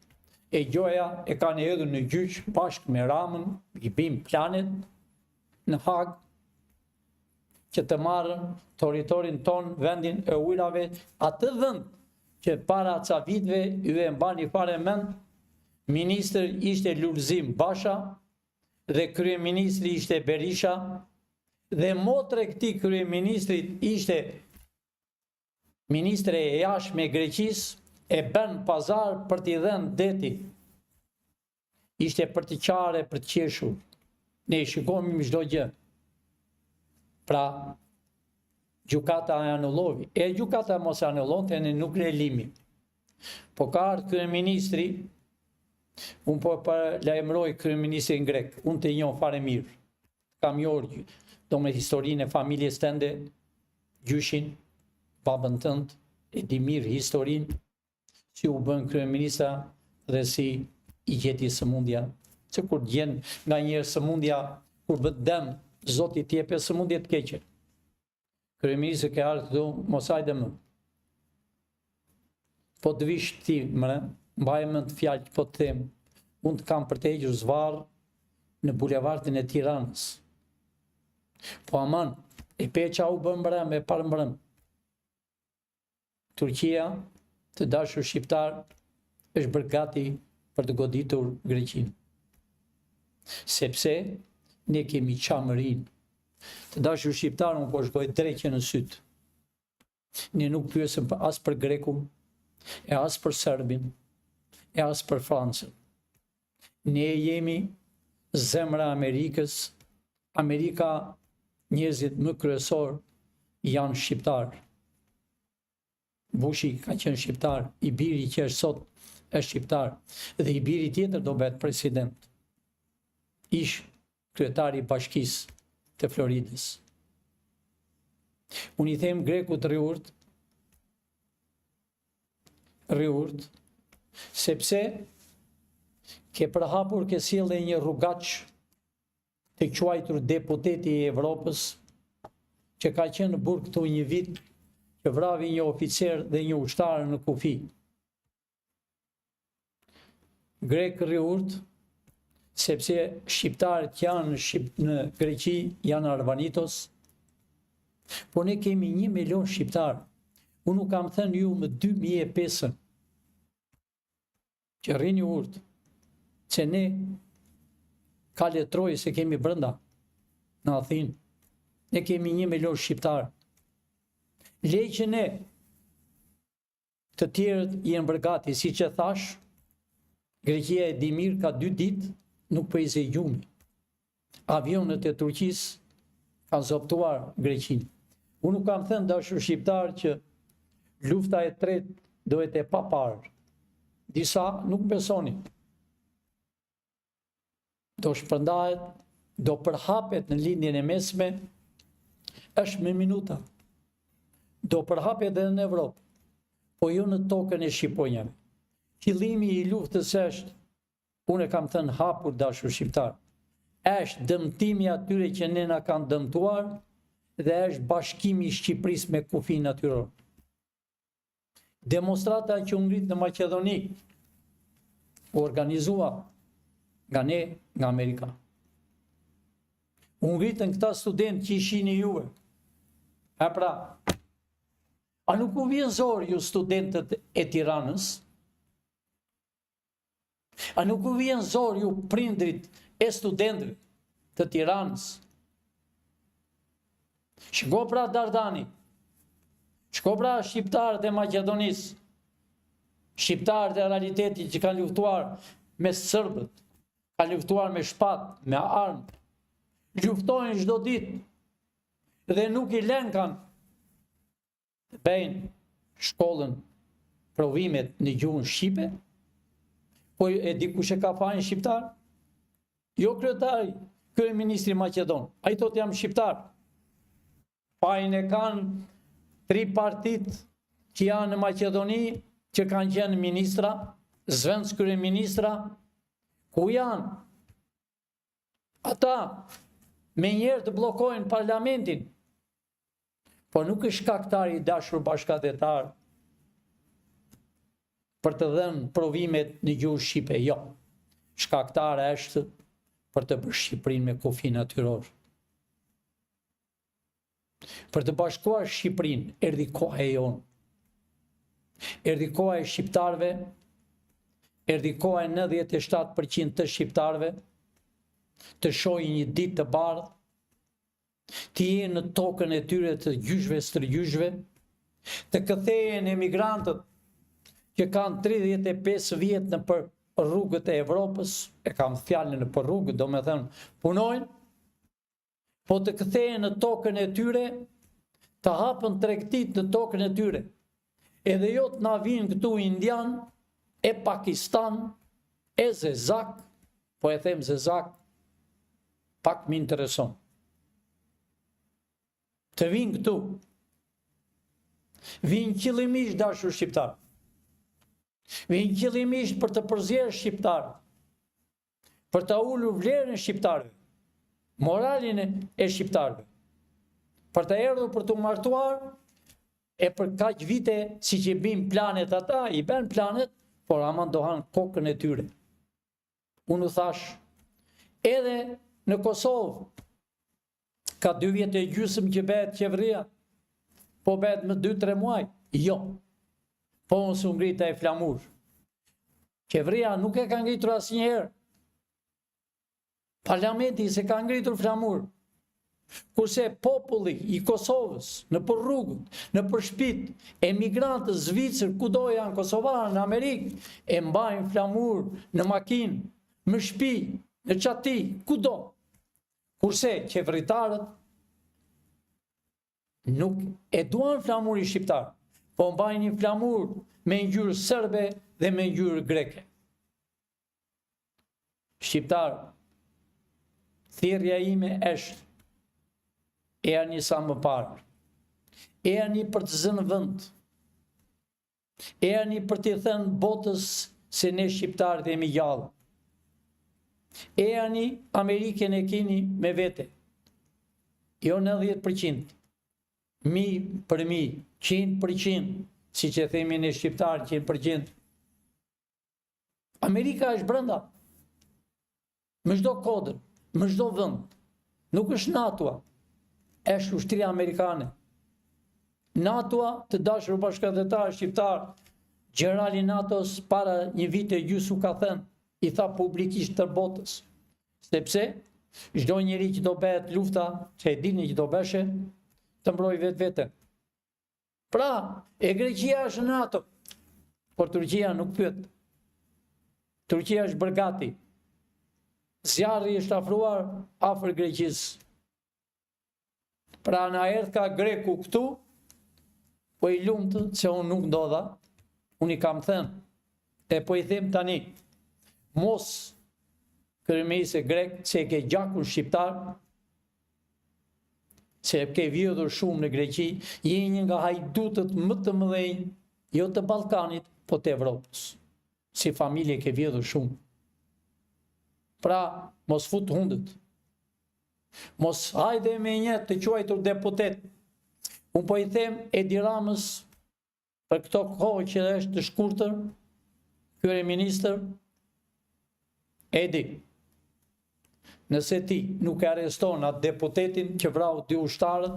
e gjoja e kanë hedhur në gjyq bashkë me Ramën, i bim planet në Hag, që të marrën territorin ton, vendin e ujrave, atë vend që para ca viteve ju e mbani fare mend, ministri ishte Lulzim Basha dhe kryeministri ishte Berisha, dhe motre këtij kryeministrit ishte ministre e jashtme e Greqisë, e bën pazar për t'i dhënë deti. Ishte për t'i qare, për të qeshur. Ne i shikonim çdo gjë. Pra, gjykata e anullovi. E gjykata mos e anullonte, ne nuk le limi. Po ka ardhur kryeministri, unë po lajmëroj kryeministrin grek, unë të njoh fare mirë. Kam njohur do me historinë e familjes tënde, gjyshin, babën tënd, e di mirë historinë, si u bën kryeminista dhe si i gjeti sëmundja. Se kur gjen nga njerë sëmundja, kur bët dëm, Zoti t'jepe sëmundje të keqe. Kryeministri ke ardhur këtu, mos hajde më. Po të vish ti, mbaj më të fjalë po të them, unë të kam përtegjur zvarr në bulevardin e Tiranës. Po aman, e peqa u bën mbrëm, e parë mbrëm. Turqia, të dashur shqiptar, është bërë gati për të goditur Greqinë. Sepse ne kemi qamërinë. Të dashur shqiptar, unë po shkoj drejtë në syt. Ne nuk pyesëm as për Grekun, e as për Serbin, e as për Francën. Ne jemi zemra Amerikës. Amerika, njerëzit më kryesor janë shqiptarë. Bushi ka qenë shqiptar, i biri që është sot është shqiptar, dhe i biri tjetër do bëhet president. Ish kryetari i bashkisë të Floridës. Unë i them Grekut rriurt, sepse ke përhapur ke sjellë një rrugaç të quajtur deputeti i Evropës, që ka qenë në burg këtu një vit, që vravi një oficer dhe një ushtar në kufi. Grek rriurt, sepse shqiptarët janë në Greqi, janë Arbanitos, po ne kemi 1 milion shqiptarë. Unë nuk kam thënë ju më 2005 që rrini urt, që ne ka letroj se kemi brenda në Athinë. Ne kemi 1 milion shqiptarë. Lej që ne të tjerët jenë bërgati, si që thash, Greqia e di mirë ka 2 ditë nuk po i gjumi. Avionet e Turqisë kanë zoptuar Greqinë. Unë nuk kam thënë dashur shqiptar që lufta e tretë dohet e paparë. Disa nuk besonin. Do shpërndahet, do përhapet në lindjen e mesme, është me minuta. Do përhapet edhe në Evropë, po jo në tokën e shqiponjave. Qëllimi i luftës është, unë e kam thënë hapur dashur shqiptar, është dëmtimi atyre që ne na kanë dëmtuar dhe është bashkimi i Shqipërisë me kufin natyror. Demonstrata që u ngrit në Maqedoni u organizua nga ne, nga Amerika. U ngritën këta studentë që ishin juve. E pra, a nuk u vjen zor ju studentët e Tiranës? A nuk u vjen zor ju prindrit e studentëve të Tiranës? Shko pra Dardani, shko pra shqiptarët e Maqedonisë, shqiptarët e realitetit që kanë luftuar me sërbët, kanë luftuar me shpatë, me armë, luftojnë çdo ditë dhe nuk i lën kanë të bëjnë shkollën provimet në gjuhën shqipe. Po e di kush e ka fajin shqiptar? Jo kryetari, kryeministri Maqedon. Ai thotë jam shqiptar. Fajin e kanë 3 partitë që janë në Maqedoni, që kanë qenë ministra, zvenc kryeministra. Ku janë? Ata me njerë të blokojnë parlamentin. Po nuk është shkaktari i dashur bashkëdhetar për të dhënë provimet në gjuhë shqipe, jo. Shkaktare është për të bërë Shqipërinë me kufi natyror. Për të bashkuar Shqipërinë, erdhi koha e jonë. Erdhi koha e shqiptarëve, erdhi koha e 97% të shqiptarëve të shohin një ditë të bardhë, të jenë në tokën e tyre të gjyshve stërgjyshve, të kthehen emigrantët që kanë 35 vjet në për rrugët e Evropës, e kam fjalën në për rrugët, do me thënë punojnë, po të kthehen në tokën e tyre, të hapën tregtit në tokën e tyre. Edhe jo të na vinë këtu indian, e Pakistan, e Zezak, po e them Zezak, pak më intereson. Të vinë këtu, vinë qëllimisht dashur shqiptar. Vinë qëllimisht për të përzierë shqiptar, për të ulur vlerën shqiptarëve, moralin e shqiptarëve, për të erdhur për të martuar, e për kaq vite si që bim planet ata, i ben planet, por ama ndohan kokën e tyre. Unë thash, edhe në Kosovë, ka 2 vjet e gjysmë që bëhet qeveria, po bëhet më 2-3 muaj, jo. Po nësë ngrita e flamur. Qeveria nuk e ka ngritur asnjëherë. Parlamenti se ka ngritur flamur. Kurse populli i Kosovës, në për rrugët, në për shtëpitë, emigrantët Zvicër, kudo janë Kosovarë, në Amerikë, e mbajnë flamur në makinë, në shtëpi, në qati, kudo. Kurse qeveritarët nuk e duan flamurin shqiptar, po mbajnë një flamur me ngjyrë serbe dhe me ngjyrë greke. Shqiptar, thirrja ime është e ani sa më parë, e ani për të zënë vend, e ani për të thënë botës se ne shqiptarët jemi gjallë, e ani Amerikën e keni me vete, jo 90%, mi për mi, 100%, si që themi ne shqiptarë 100%. Amerika është brenda, më çdo kodër, më çdo vend, nuk është NATO-a, është ushtria amerikane. NATO-a, të dashur bashkëdhetar shqiptar, gjenerali NATO-s para një vite gjysmë u ka thënë, i tha publikisht të botës, sepse çdo njeri që do bëhet lufta, që e dini që do beshe, të mbrojë vetveten. Pra, e Greqia është në NATO, por Turqia nuk pyet. Turqia është bërë gati. Zjarri është afruar afër Greqisë. Pra na erdh ka greku këtu, po i lumtë se unë nuk ndodha, unë i kam thënë, e po i them tani, mos kryeministri grek, se e ke gjakun shqiptar, se e ke vjedhur shumë në Greqi, je një nga hajdutët më të mëdhenj, jo të Ballkanit, po të Evropës. Si familje ke vjedhur shumë. Pra, mos fut hundët. Mos hajde me një të quajtur deputet. Unë po i them Edi Ramës për këto kohë që është të shkurtër, kryeministër, Edi, nëse ti nuk e arreston atë deputetin që vrau 2 ushtarët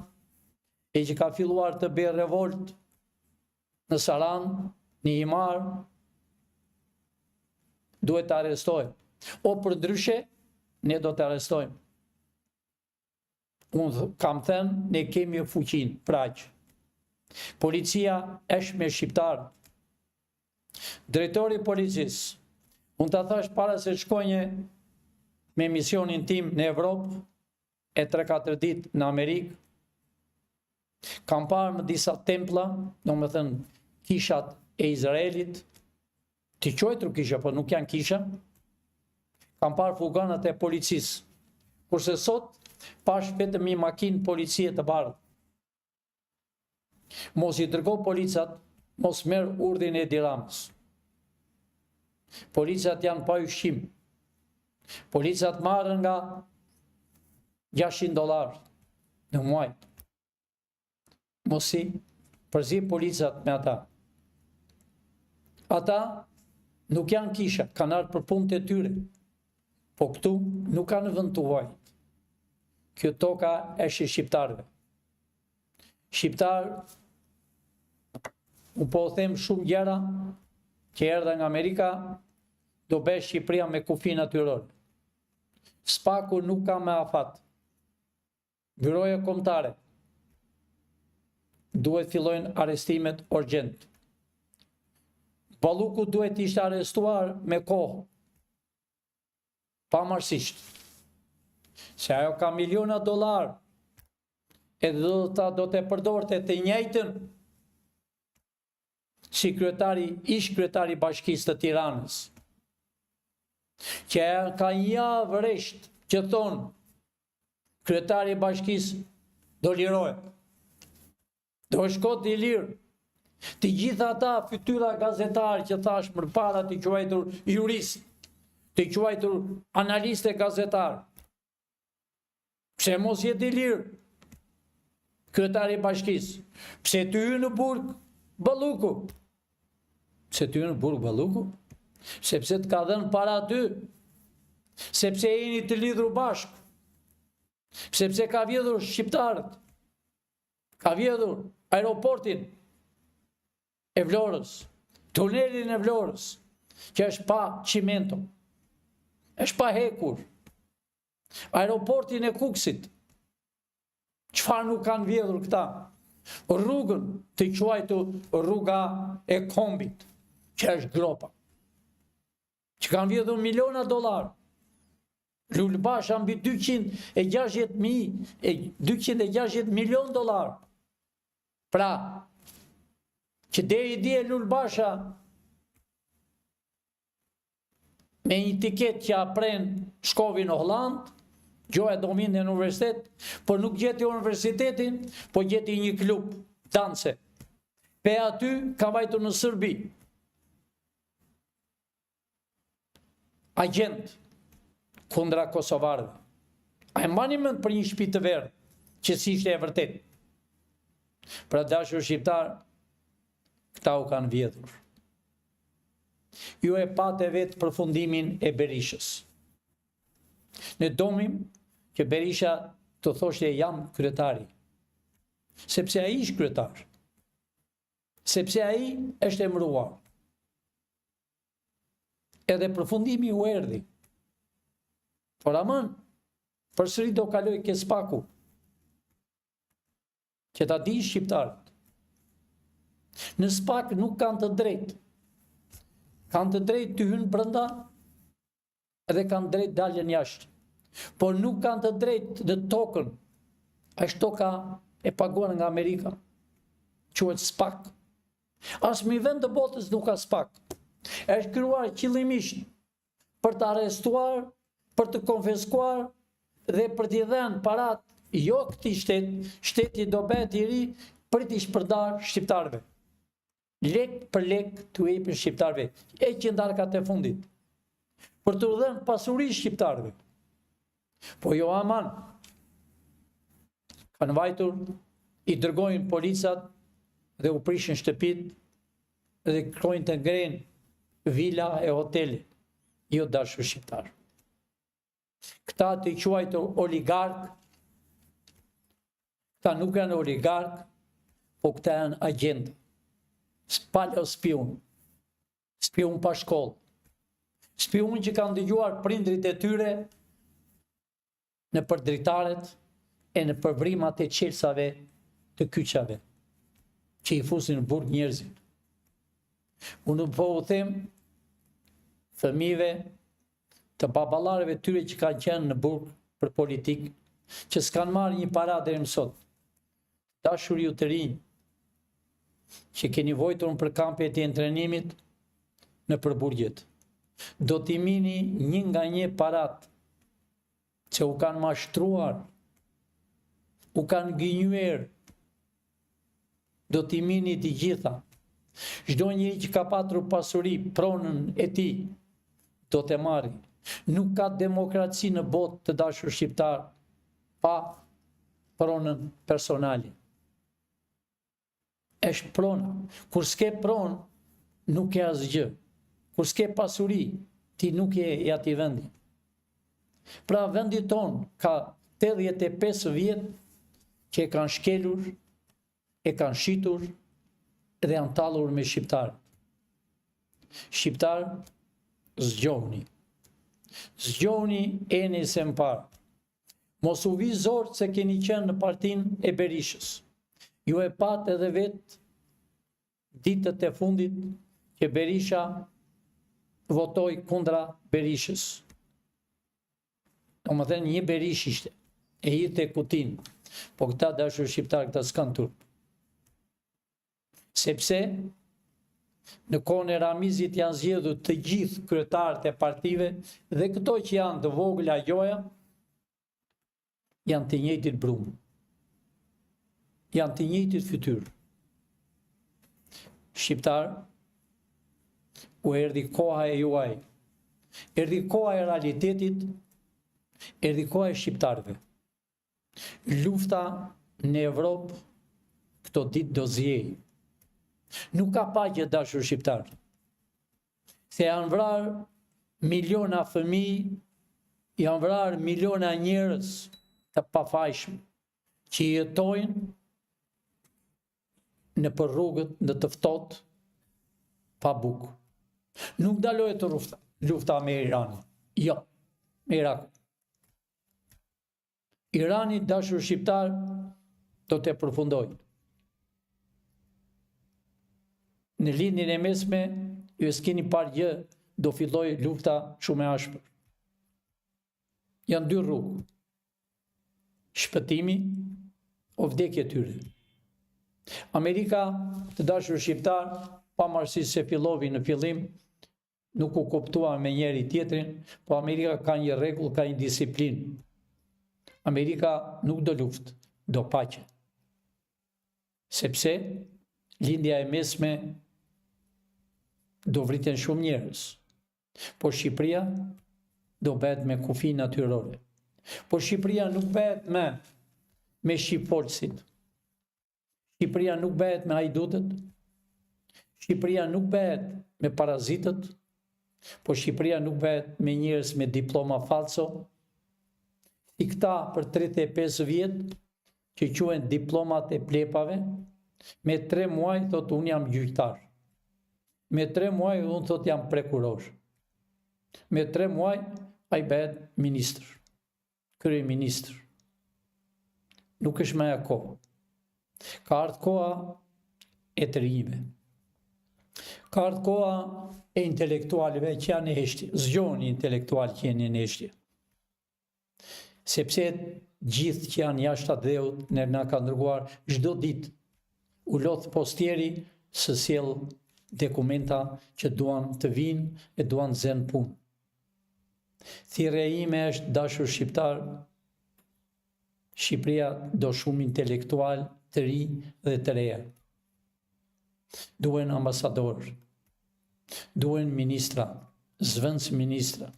e që ka filluar të bëjë revolt në Saran, në Himar, duhet të arrestojmë. O për ndryshe, ne do të arrestojmë. Unë kam thënë, ne kemi fuqinë, praq. Policia është me shqiptarë. Drejtori i policisë, unë ta thash para se shkonje me misionin tim në Evropë, e 3-4 ditë në Amerikë, kam parë më disa templa, do më thënë kishat e Izraelit, të quajtur kisha, po nuk janë kisha, kam parë fuganat e policisë, kurse sot, pash vetëm një makinë policie të bardhë. Mos i dërgo policat, mos merr urdhrin e Edi Ramës. Policat janë pa ushqim. Policat marrën nga $600 në muaj. Mos i përzi policat me ata. Ata nuk janë kisha, kanë ardhur për punët e tyre. Po këtu nuk kanë vend të huaj. Kjo toka është e shqiptarëve. Shqiptar, unë po them shumë gjëra që erdha nga Amerika, do bëj Shqipëria me kufi natyror. Spaku nuk ka me afat. Byroja kombëtare duhet fillojnë arrestimet urgjent. Balluku duhet ishte arrestuar me kohë, pamarësisht. Se ajo ka miliona $, edhe do të përdorte të njëjtën si ish kryetari i Bashkisë të Tiranës, që ka një javë rresht që thonë kryetari i Bashkisë do lirohet, do shkot i lirë. Të gjitha ata fytyra gazetarë që thash më parë, të quajtur jurist, të quajtur analiste gazetarë, pse mos jeti lirë kryetari i Bashkisë? Pse ty në burg Balluku? Pse ty në burg Balluku? Sepse të ka dhënë para ty. Sepse jeni të lidhur bashkë. Sepse ka vjedhur shqiptarët. Ka vjedhur aeroportin e Vlorës, tunelin e Vlorës, që është pa çimento. Është pa hekur. Aeroportin e Kuksit, Çfarë nuk kanë vjedhur këta? Rrugën të quajtur rruga e kombit, që është gropa, që kanë vjedhur miliona dollar. Lulbasha mbi 260 milion dollar. Pra, që deri dje Lulbasha me një tiket që apren shkovi në Holland, gjoja do vinë në universitet, por nuk gjeti universitetin, po gjeti një klub danse. Pe aty ka vajtur në Serbi. Agent kundra kosovarëve. A e mbani mend për një shtëpi të verdhë, që si ishte e vërtet. Pra dashur shqiptar, këta u kanë vjedhur. Ju e patë vetë përfundimin e Berishës. Ne domim që Berisha të thoshte jam kryetari. Sepse ai është kryetar. Sepse ai është emëruar. Edhe përfundimi u erdhi. Por aman, përsëri do kaloj ke spaku. Që ta di shqiptarët. Në spak nuk kanë të drejtë. Kanë të drejtë të hynë brenda edhe kanë drejtë daljen jashtë. Por nuk kanë të drejtë në tokën. Është toka e paguar nga Amerika. Quhet spak. Asnjë vend të botës nuk ka spak. Është krijuar qëllimisht për të arrestuar, për të konfiskuar dhe për t'i dhënë parat jo këtij shteti do bëhet i ri për t'i shpërdar shqiptarëve. Lek për lek t'u jepin shqiptarëve, e që ndarkat e fundit. Për t'u dhënë pasuri shqiptarëve. Po jo aman. Kanë vajtur, i dërgojnë policat dhe u prishin shtëpit dhe kërkojnë të ngrenë vila e hoteli, jo dashur shqiptar. Këta të quajtur oligark, këta nuk janë oligark, po këta janë agent. Spalo spion. Spion pa shkollë. Spion që kanë dëgjuar prindrit e tyre në përdritaret e në përvrimat e qelsave të kyçave, që i fusin në burg njerëzit. Unë po u them fëmijëve të baballarëve tyre që kanë qenë në burg për politikë, që s'kanë marrë një para deri më sot. Dashur ju të rinj, që keni vojtur për kampet e trajnimit në përburgjet. Do t'i mini një nga një parat që u kanë mashtruar, u kanë gënjur, do t'i mini t'i gjitha. Çdo njeri që ka patur pasuri, pronën e tij, do të marrë. Nuk ka demokraci në botë të dashur shqiptar pa pronën personale. Është prona. Kur s'ke pronë, nuk e asgjë. Kur s'ke pasuri, ti nuk je i atij vendi. Pra vendi ton ka 85 vjet që e kanë shkelur, e kanë shitur dhe janë tallur me shqiptar. Shqiptar, zgjohuni. Zgjohuni eni se më parë. Mos u vi zor se keni qenë në partinë e Berishës. Ju e pat edhe vetë ditët e fundit që Berisha votoi kundra Berishës. Do më thënë një Berish ishte, e hirte kutin, po këta dashur shqiptar këta s'kan turp. Sepse në kohën e Ramizit janë zgjedhur të gjithë kryetarët e partive dhe këto që janë të vogla gjoja janë të njëjtit brumë. Janë të njëjtit fytyrë. Shqiptar, u erdhi koha e juaj. Erdhi koha e realitetit, erdhi koha e shqiptarëve. Lufta në Evropë këto ditë do zjejë. Nuk ka paqe dashur shqiptar. Se janë vrarë miliona fëmijë, janë vrarë miliona njerëz të pafajshëm që jetojnë në për rrugët në të ftohtë pa bukë. Nuk dalohet lufta me Iranin. Jo, me Irakun. Irani, dashur shqiptar, do të përfundoj. Në lindjen e mesme, ju s'keni parë gjë, do filloj lufta shumë e ashpër. Janë dy rrugë. Shpëtimi o vdekje tyre. Amerika, të dashur shqiptar, pavarësisht se fillovi në fillim, nuk u kuptua me njeri tjetrin, po Amerika ka një rregull, ka një disiplinë. Amerika nuk do luftë, do paqe. Sepse lindja e mesme do vriten shumë njerëz. Po Shqipëria do bëhet me kufi natyrore. Po Shqipëria nuk bëhet me shqipfolësit. Shqipëria nuk bëhet me hajdutët. Shqipëria nuk bëhet me parazitët. Po Shqipëria nuk bëhet me njerëz me diploma falso. I këta për 35 vjet që quhen diplomat e plepave, me 3 muaj thot unë jam gjyqtar. Me 3 muaj unë thot jam prokuror. Me 3 muaj ai bëhet ministër, kryeministër. Nuk është më kohë. Ka ardhur koha e të rinjve. Ka ardhur koha e intelektualëve që janë në heshtje. Zgjoni intelektual që janë në heshtje. Sepse gjithë që janë jashtë atë dheut, na ka ndërguar çdo ditë u lodh postieri së sjell dokumenta që duan të vinë e duan të zënë punë. Thirrja ime është, dashur shqiptar, Shqipëria do shumë intelektual të ri dhe të reja. Duhen ambasadorë, duhen ministra, zëvendës ministra,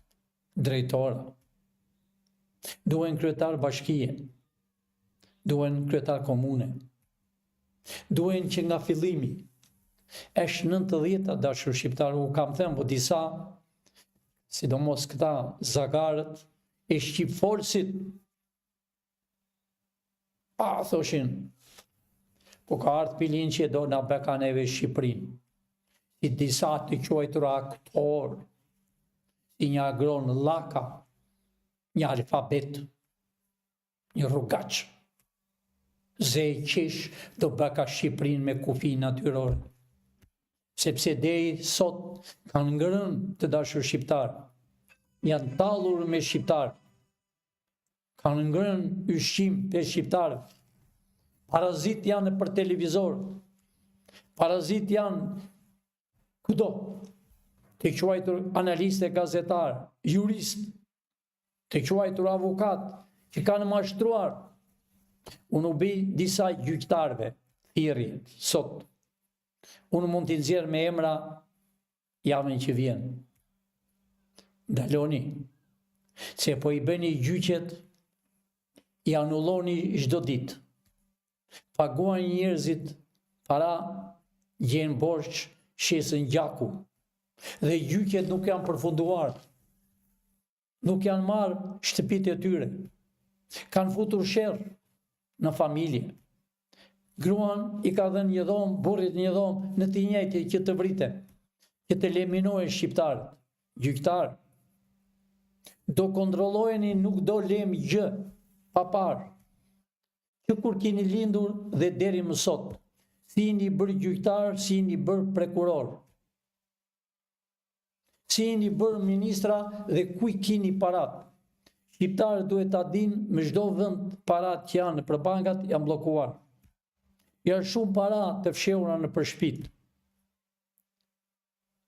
drejtora, duhen kryetar bashkie, duhen kryetar komune, duhen që nga fillimi, është 90-ta, dashur shqiptar, u kam thënë, po disa, sidomos këta zagarët e shqipfolësit, pa thoshin, po ka ardhur pilin që do na beka neve Shqipërinë. I disa të quajtur aktor, i një agron llaka, një alfabet, një rrugaç. Ze i qish do beka Shqipërinë me kufi natyrore. Sepse deri sot kanë ngrënë, të dashur shqiptar, janë tallur me shqiptar, kanë ngrënë ushqim për shqiptarë. Parazit janë për televizor, parazit janë kudo, të quajtur analiste, gazetar, jurist, të quajtur avokat, që kanë mashtruar. Unë u bëj disa gjyqtarëve, thirrje, sot. Unë mund t'i nxjerr me emra javën që vjen. Ndaloni, se po i bëni gjyqet, i anulloni çdo ditë. Paguajnë njerëzit para, gjenë borxh, shesën gjaku. Dhe gjyqet nuk janë përfunduar. Nuk janë marrë shtëpitë e tyre. Kanë futur sherr në familje. Gruan i ka dhënë një dhomë, burrit një dhomë, në të njëjtë që të vriten, që të leminohen shqiptarët, gjyqtarë. Do kontrollojeni, nuk do lem gjë pa parë. Që kur keni lindur dhe deri më sot, si jeni bërë gjyqtar, si jeni bërë prokuror, si jeni bërë ministra dhe ku i keni parat. Shqiptarët duhet ta dinë, me çdo vend parat që janë për bankat janë bllokuar. Janë shumë para të fshehura në shtëpi.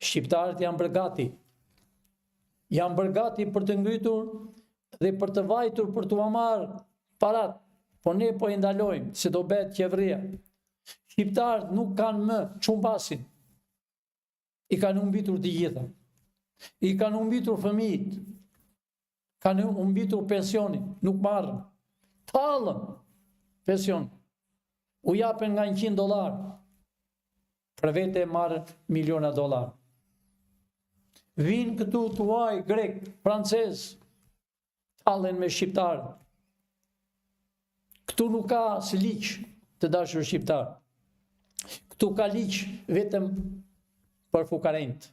Shqiptarët janë bërë gati. Janë bërë gati për të ngritur dhe për të vajtur për t'u marrë parat. Po ne po i ndalojmë, se do bëhet qeveria. Shqiptarët nuk kanë më çumbasin. I kanë humbitur të gjitha. I kanë humbitur fëmijët. Kanë humbitur pensionin, nuk marrën. Tallën pension. U japen nga $100. Për vete marrë miliona dollar. Vinë këtu tuaj, grek, francez, tallen me shqiptarë. Këtu nuk ka si liq të dashur shqiptarë. Këtu ka liq vetëm për fukarent.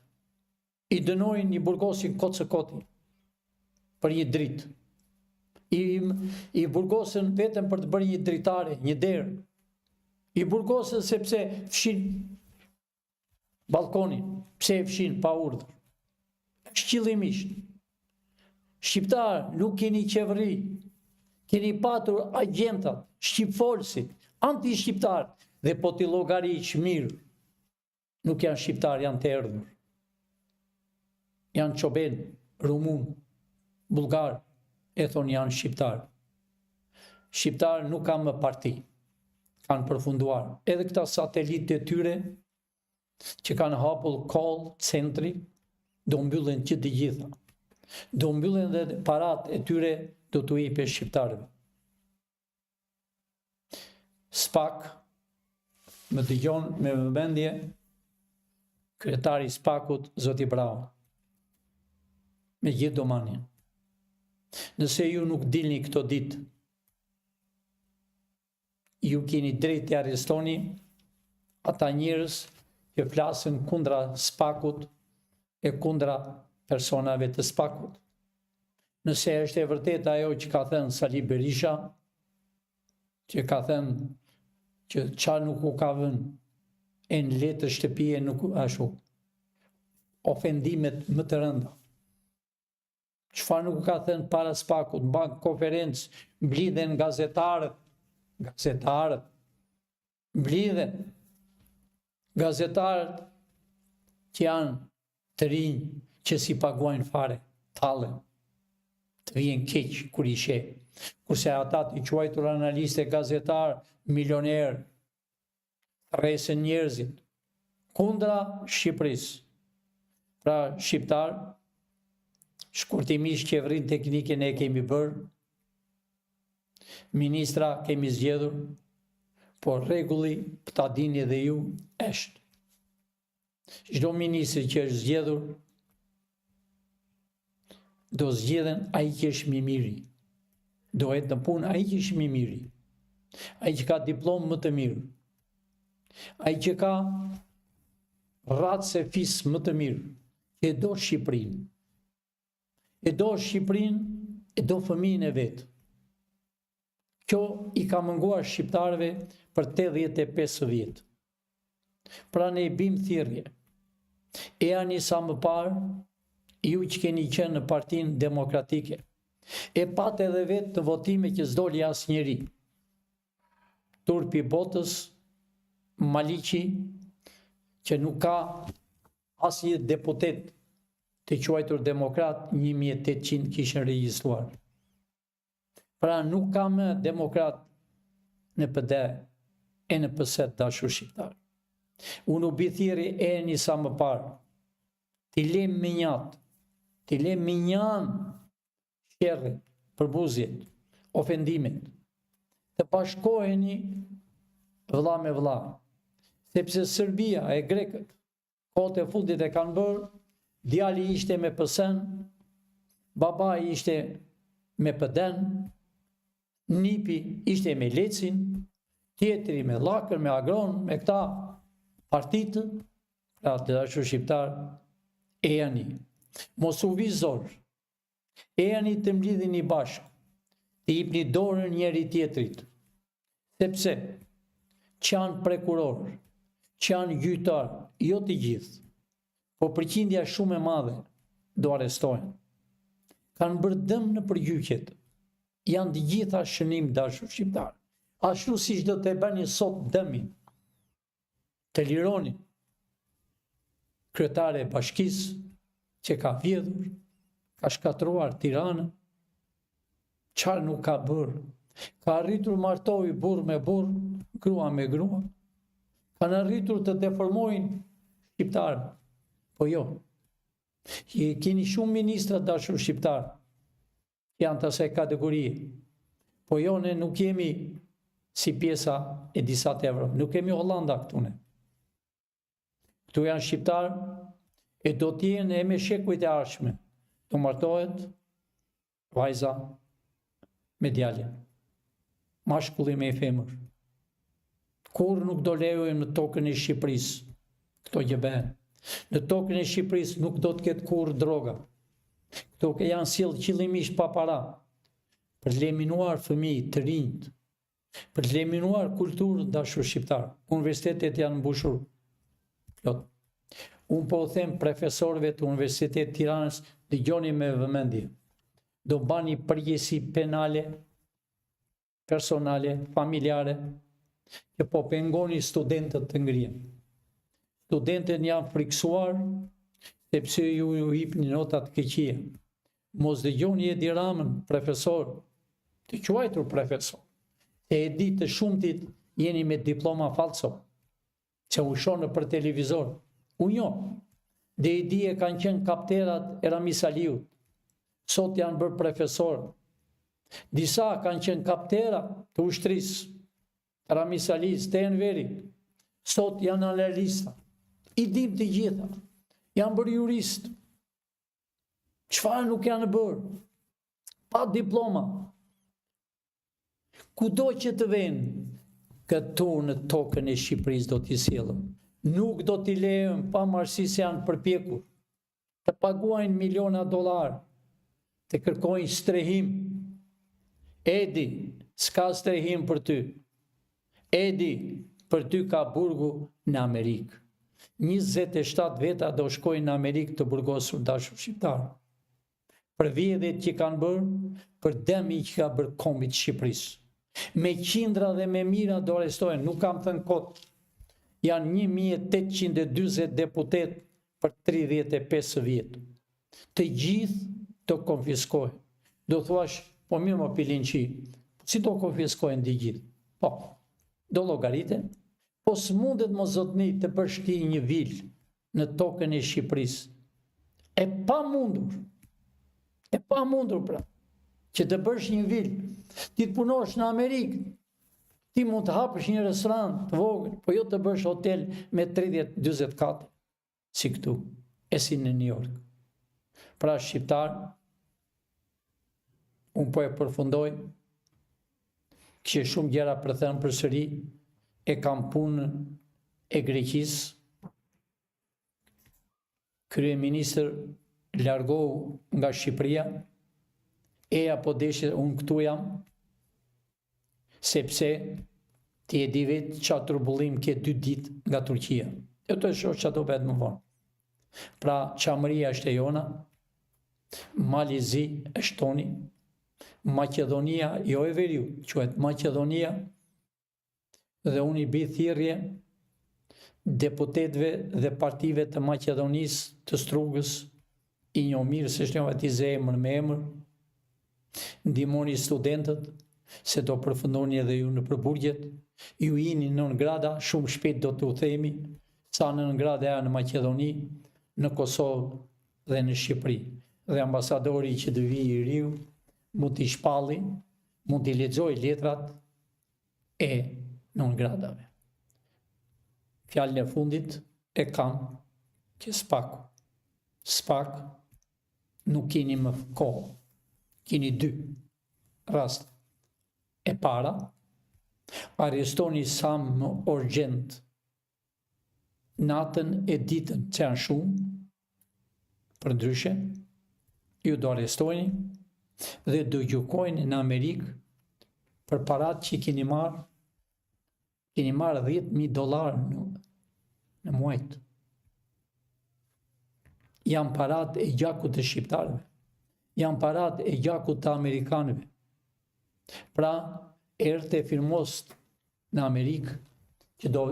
I dënojnë, i burgosin kotë së koti për një dritë. I burgosën vetëm për të bërë një dritare, një derë. I burgosën sepse fshin balkonin, pse e fshin pa urdhër. Shqillimisht. Shqiptar, nuk keni qeveri, keni patur agentat, shqipfolësit, anti-shqiptar, dhe po t'i llogarish mirë, nuk janë shqiptar, janë të erdhur. Janë çoben, rumun, bulgar, e thonë janë shqiptar. Shqiptar nuk kanë më parti, kanë përfunduar. Edhe këta satelitë e tyre, që kanë hapur koll, centri, do mbyllen që të gjitha. Do mbyllen dhe parat e tyre do t'u jepë shqiptarëve. SPAK, më dëgjon me vëmendje, kryetari i SPAK-ut, zoti Brau, me gjithë domanin. Nëse ju nuk dilni këto ditë, ju keni drejt të arrestoni ata njerëz që flasin kundra SPAK-ut e kundra personave të SPAK-ut. Nëse është e vërtet ajo që ka thënë Sali Berisha, që ka thënë që qa nuk u ka vënë e në letë shtëpije nuk ashtu, ofendimet më të rënda. Çfarë nuk ka thënë para SPAK-ut, në bank konferencë, mblidhen gazetarët, mblidhen gazetarët që janë të rinj, që si paguajnë fare, tallen, të vjen keq kur i sheh. Kurse ata të quajtur analistë, gazetar, milioner, rresën njerëzit, kundra Shqipërisë. Pra shqiptar, shkurtimisht qeverinë teknike ne kemi bërë, ministra kemi zgjedhur, por rregulli, ta dini edhe ju, është. Çdo ministri që është zgjedhur, do zgjedhen ai që është më i miri. Do jetë në punë ai që është më i miri. Ai që ka diplomë më të mirë. Ai që ka ratëse fis më të mirë. E do Shqipërinë. E do Shqipërinë, e do fëmijën e vet. Kjo i ka munguar shqiptarëve për 85 vjet. Pra ne i bim thirrje. E ani sa më parë, ju që keni qenë në Partinë Demokratike, e pat edhe vetë të votime që s'doli asnjëri. Turpi botës, Maliqi, që nuk ka asnjë deputet të quajtur demokrat, 1800 kishin regjistruar. Pra nuk ka më demokrat në PD e në PS dashur shqiptar. Unë u bithiri e një sa më parë, t'i lem minjat, t'i lem minjan shqerre, përbuzjet, ofendimet, të bashkoheni vëlla me vëlla, sepse Serbia e Grekët, kohët e fundit e kanë bërë, djali ishte me PS-n, baba ishte me PD-n, nipi ishte me Lecin, tjetri me Llakën, me Agron, me këta partitë, pra të dashur shqiptar, e janë. Mos u vizor, e janë të mblidheni bashkë, të jepni dorën njëri tjetrit, sepse që janë prokuror, që janë gjyqtar, jo të gjithë, po përqindja shumë e madhe do arrestohen. Kanë bërë dëm në përgjyqjet, janë të gjitha shënim dashur shqiptar. Ashtu siç do të bëni sot dëmin, të lironin kryetare e bashkisë që ka vjedhur, ka shkatruar Tiranën, çfarë nuk ka bërë. Ka arritur martovi burr me burr, grua me grua. Kanë arritur të deformojnë shqiptarët. Po jo. Keni shumë ministra dashur shqiptar, janë të asaj kategorie. Po jo, ne nuk jemi si pjesa e disa të Evropë. Nuk kemi Hollanda këtu ne. Këtu janë shqiptar e do t'jenë e me shekujt e ardhshme. Do martohet vajza me djalin, mashkulli me femër. Kur nuk do lejojmë në tokën e Shqipërisë këto gjëben. Në tokën e Shqipërisë nuk do të ketë kur droga. Këto janë sjellë qëllimisht pa para. për të leminuar fëmijë të rinjt, për të leminuar kulturën dashur shqiptar. Universitetet janë mbushur plot. Unë po u them profesorëve të Universitetit të Tiranës, dëgjoni me vëmendje. Do bani përgjegjësi penale, personale, familjare, që po pengoni studentët të ngrihen. Studentët janë friksuar sepse ju hipni notat keqie. Mos dëgjoni Edi Ramën, profesor, të quajtur profesor. E di të shumtit jeni me diploma falso, që u shonë për televizor. Unë jo, dhe i di e kanë qenë kapterat e Ramis Aliut. Sot janë bërë profesor. Disa kanë qenë kaptera të ushtrisë, Ramis Aliut, të Enveri. Sot janë analista. I dim të gjitha. Janë bërë jurist. Çfarë nuk janë bërë? Pa diploma. Kudo që të venë, këtu në tokën e Shqipërisë do t'i sjellëm. Nuk do t'i lejmë pa marrësi se janë përpjekur të paguajnë miliona dollar, të kërkojnë strehim. Edi, s'ka strehim për ty. Edi, për ty ka burgu në Amerikë. 27 veta do shkojnë në Amerikë të burgosur dashur shqiptar. Për vjedhjet që kanë bërë, për dëmi që ka bërë kombit Shqipërisë. Me qindra dhe me mira do arrestojnë, nuk kam thënë kot. Janë 1840 deputet për 35 vjetë. Të gjithë do konfiskojnë. Do thuash, po mirë më Pilinçi, si do konfiskojnë të gjithë? Po, do llogariten, po s'mundet më zotni të bësh ti një vil në tokën e Shqipërisë. E pa mundur pra, që të bësh një vil, ti të punosh në Amerikë, ti mund të hapësh një restorant të vogël, po jo të bësh hotel me 30-40 kate, si këtu, e si në New York. Pra shqiptar, unë po e përfundoj, kështë shumë gjera për thënë për sëri, e kam punën e Greqisë, kryeministër largohu nga Shqipëria, eja po deshe unë këtu jam, sepse ti e di vetë qa turbullim ke 2 ditë nga Turqia. E të shoh që do vetë më vonë. Pra Qamëria është e jona, Malizi është toni, Macedonia, jo e veriu, quhet Macedonia, dhe unë i bi thirrje deputetëve dhe partive të Macedonisë të Strugës, i njoh mirë se është një emër me emër, ndihmoni studentët, se do përfundoni edhe ju në përburgjet, ju jini në nëngrada, shumë shpejt do të u themi, sa në nëngrada ja në Maqedoni, në Kosovë dhe në Shqipëri. Dhe ambasadori që të vijë i riu, mund t'i shpalli, mund t'i lexoj letrat e nëngradave. Fjalën e fundit e kam që spak nuk keni më kohë, keni 2 rast. E para, arrestoni Sam Orgjend natën e ditën që janë shumë, për ndryshe, ju do arrestojni dhe do gjykojnë në Amerikë për parat që keni marrë $10,000 në muajt. Janë parat e gjakut të shqiptarëve, janë parat e gjakut të amerikanëve. Pra, erdhte firmost në Amerikë që do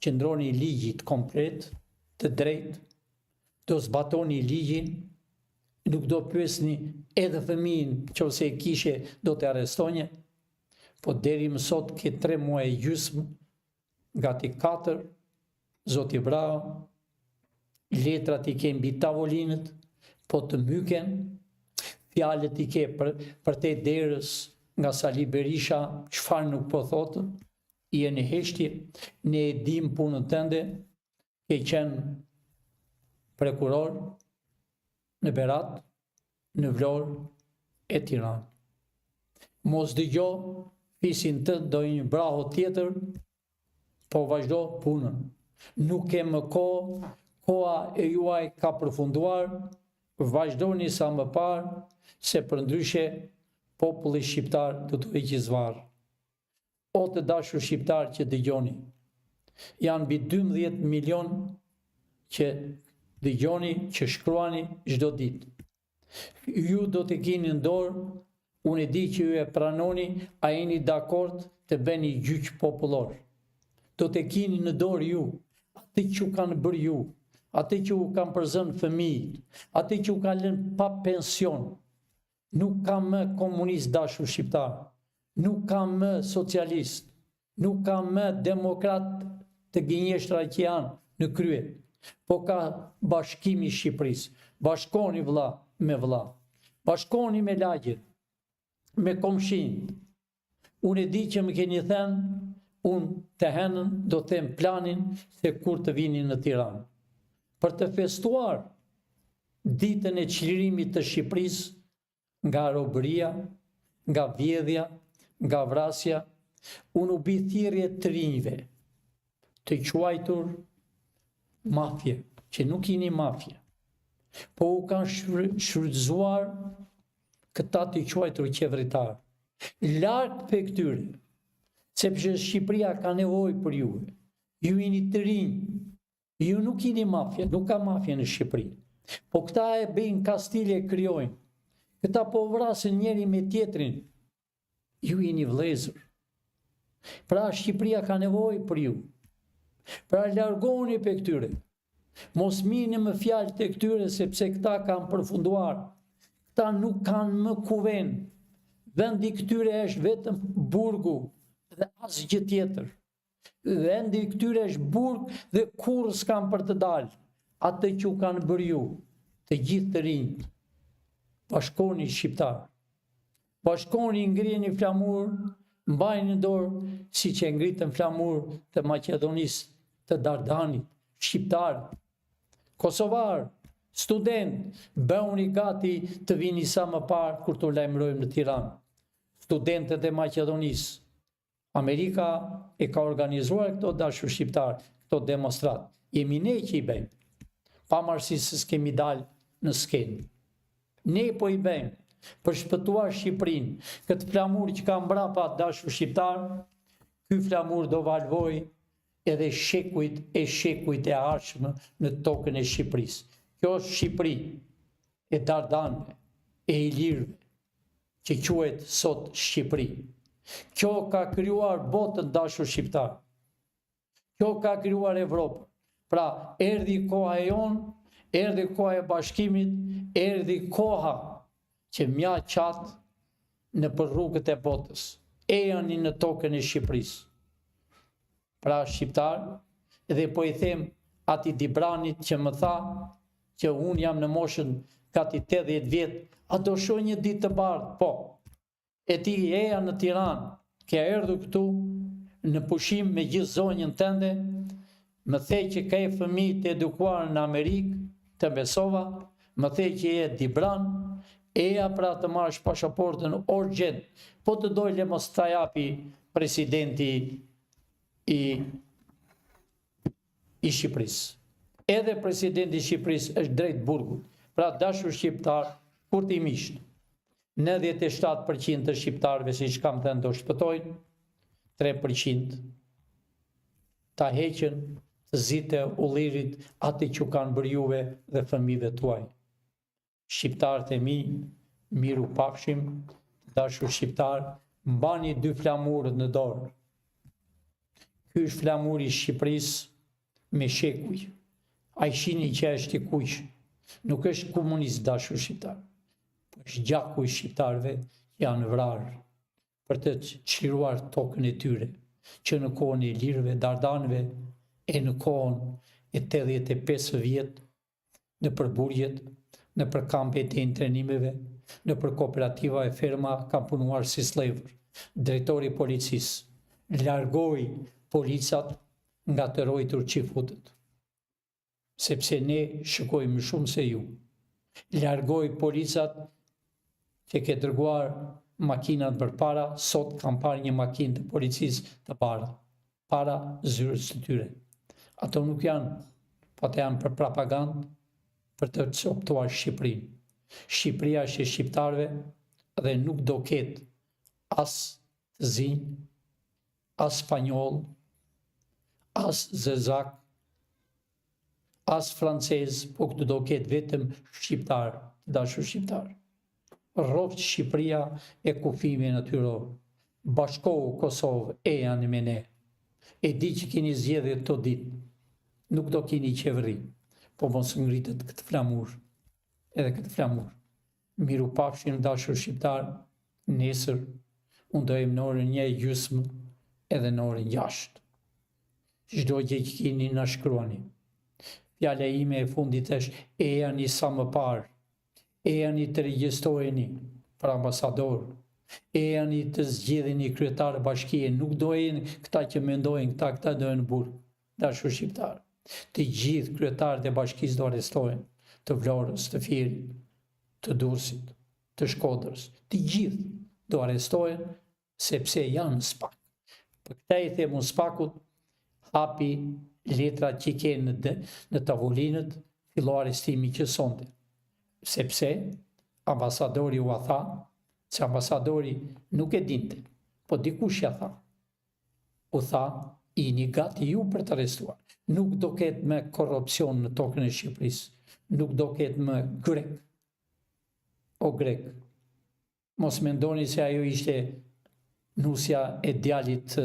qëndroni ligjit komplet, të drejt, do zbatoni ligjin, nuk do pyesni edhe fëmijën nëse e kishe do të arrestonje, po deri më sot ke 3 muaj e gjysmë, gati 4, zoti bravo, letrat i ke mbi tavolinët, po të myken, fjalët i ke për te derës nga Sali Berisha, çfarë nuk po thotë, i e në heshtje, ne e dim punën tënde, ke qenë prokuror në Berat, në Vlorë e Tiranë. Mos dëgjo fisin të do një braho tjetër, po vazhdo punën. Nuk ke më kohë, koha e juaj ka përfunduar, vazhdoni sa më parë, se për ndryshe populli shqiptar do të heqë zvarr. O të dashur shqiptar që dëgjoni, janë mbi 12 milion që dëgjoni, që shkruani çdo ditë. Ju do të keni në dorë, unë e di që ju e pranoni, a jeni dakord të bëni gjyq popullor. Do të keni në dorë ju, atë që u kanë bërë ju, atë që u kanë përzënë fëmijët, atë që u kanë lënë pa pension. Nuk ka më komunist dashur shqiptar, nuk ka më socialist, nuk ka më demokrat të gënjeshtra që janë në krye, po ka bashkimi i Shqipërisë. Bashkoni vëlla me vëlla, bashkoni me lagjet, me komshinët. Unë e di që më keni thënë, unë të henën do të them planin se kur të vini në Tiranë. Për të festuar ditën e çlirimit të Shqipërisë nga robëria, nga vjedhja, nga vrasja, unë u bi thirrje të rinjve, të quajtur mafje, që nuk jeni mafje, po u kanë shfrytzuar këta të quajtur qeveritar. Larg për këtyre, sepse Shqipëria ka nevojë për ju. Ju jeni të rinj, ju nuk jeni mafje, nuk ka mafje në Shqipëri. Po këta e bëjnë kastile, krijojnë. Këta po vrasin njëri me tjetrin. Ju jeni vëllezër. Pra Shqipëria ka nevojë për ju. Pra largoni për këtyre. Mos mini më fjalë të këtyre, sepse këta kanë përfunduar. Këta nuk kanë më kuvend. Vendi këtyre është vetëm burgu dhe asgjë tjetër. Vendi këtyre është burg dhe kurrë s'kan për të dalë. Atë që u kanë bërë ju, të gjithë të rinjt. Bashkoni shqiptar. Bashkoni, ngrini flamur, mbajnë në dorë si që ngritën flamur të Maqedonisë, të Dardanit, shqiptar, kosovar, student, bëuni gati të vini sa më parë kur të lajmërojmë në Tiranë. Studentët e Maqedonisë. Amerika e ka organizuar këto dashur shqiptar, këto demonstrat. Jemi ne që i bëjmë, pavarësisht se s'kemi dalë në skenë. Ne po i bëjmë për shpëtuar Shqipërinë. Këtë flamur që ka mbrapa dashur shqiptar, ky flamur do valvoj edhe shekujt e ardhshëm në tokën e Shqipërisë. Kjo është Shqipëri e Dardanëve, e Ilirëve, që quhet sot Shqipëri. Kjo ka krijuar botën dashur shqiptar. Kjo ka krijuar Evropën. Pra, erdhi koha e jonë, erdhi koha e bashkimit, erdhi koha që mja qatë në për rrugët e botës. Ejani në tokën e Shqipërisë. Pra, shqiptar, edhe po i them ati Dibranit që më tha që unë jam në moshën gati 80 vjetë, a do shoj një ditë të bardhë? Po. E ti eja në Tiranë, ke erdhur këtu në pushim me gjithë zonjën tënde, më thej që ka e fëmijë të edukuar në Amerikë, të besova, më thej që e Dibran, eja pra të marrësh pasaportën urgjent, po të dojle mos ta japi presidenti i Shqipërisë. Edhe presidenti i Shqipërisë është drejt burgut. Pra dashur shqiptar, kur t'i mishtë, 97% të shqiptarëve, si që kam thënë, do shpëtojnë, 3% ta heqen të zite ullirit ati që kanë bërë juve dhe fëmijëve tuaj. Shqiptarët e mi, miru pafshim, dashur shqiptar, mbani 2 flamurët në dorë. Ky është flamuri i Shqipërisë me shekuj. Ai shini që është i kuq, nuk është komunist dashur shqiptar. është gjaku i shqiptarëve që janë vrarë për të çliruar tokën e tyre, që në kohën e Ilirëve, Dardanëve e në kohën e 85 vjet në përburjet, në për kampet e intrenimeve, në për kooperativa e ferma kanë punuar si slevër. Drejtori i policisë largoi policat nga të rojtur qifutët, sepse ne shikojmë shumë se ju. Largoi policat që ke dërguar makinat për para, sot kam parë një makinë të policisë të bardhë, para zyrës të tyre. Ato nuk janë, po të janë për propagandë, për të coptuar Shqipërinë. Shqipëria është e shqiptarëve, dhe nuk do ketë as të zinj, as spanjoll, as zezak, as francez, po këtu do ketë vetëm shqiptar, të dashur shqiptar. Rroftë Shqipëria e kufimi natyror. Bashkohu Kosovë e janë me ne. E di që keni zgjedhje këto ditë. Nuk do keni qeveri, po mos ngritet këtë flamur, edhe këtë flamur. Miru pafshim dashur shqiptar, nesër, unë do jem në orën 1:30 edhe në orën 6. Çdo gjë që keni na shkruani. Fjala ime e fundit është e jani sa më parë, e jani të regjistroheni për ambasador, e jani të zgjedheni kryetar bashkie, nuk do jenë këta që mendojnë, këta do jenë burg, dashur shqiptar. Të gjithë kryetarët e bashkisë do arrestohen, të Vlorës, të Fierit, të Durrësit, të Shkodrës, të gjithë do arrestohen sepse janë SPAK. Për këta i them unë SPAK-ut, hapi letrat që ke në tavolinët, fillo arrestimi që sonte. Sepse ambasadori u a tha, që ambasadori nuk e dinte, po dikush ja tha. U tha, i një gati ju për të arrestuar. Nuk do ketë me korrupsion në tokën e Shqipërisë, nuk do ketë me grek. O grek, mos mendoni se ajo ishte nusja e djalit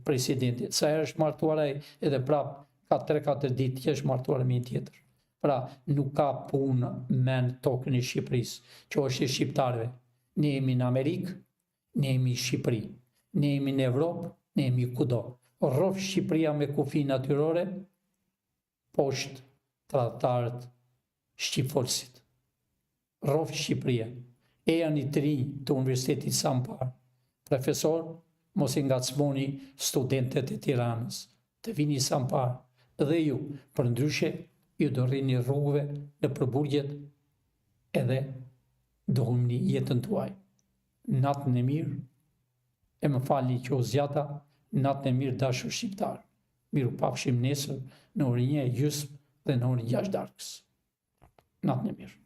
presidentit. Sa herë është martuar ai edhe prap ka 3-4 ditë që është martuar me një tjetër. Pra, nuk ka punë me në tokën e Shqipërisë, që është e shqiptarëve. Ne jemi në Amerikë, ne jemi në Shqipëri, ne jemi në Evropë, ne jemi kudo. Rroftë Shqipëria me kufi natyrore, poshtë tradhtarët shqipfolësit. Rroftë Shqipëria. E janë i të rinj të Universitetit Sampar. Profesor, mos i ngacmoni studentët e Tiranës, të vini Sampar, dhe ju, për ndryshe, ju do rrini rrugëve në përburgjet edhe do humni jetën tuaj. Natën e mirë, e më falni që o zjata, natën e mirë dashur shqiptar. Miru pafshim nesër në orën 1:30 dhe në orën 6 darkës. Natën e mirë.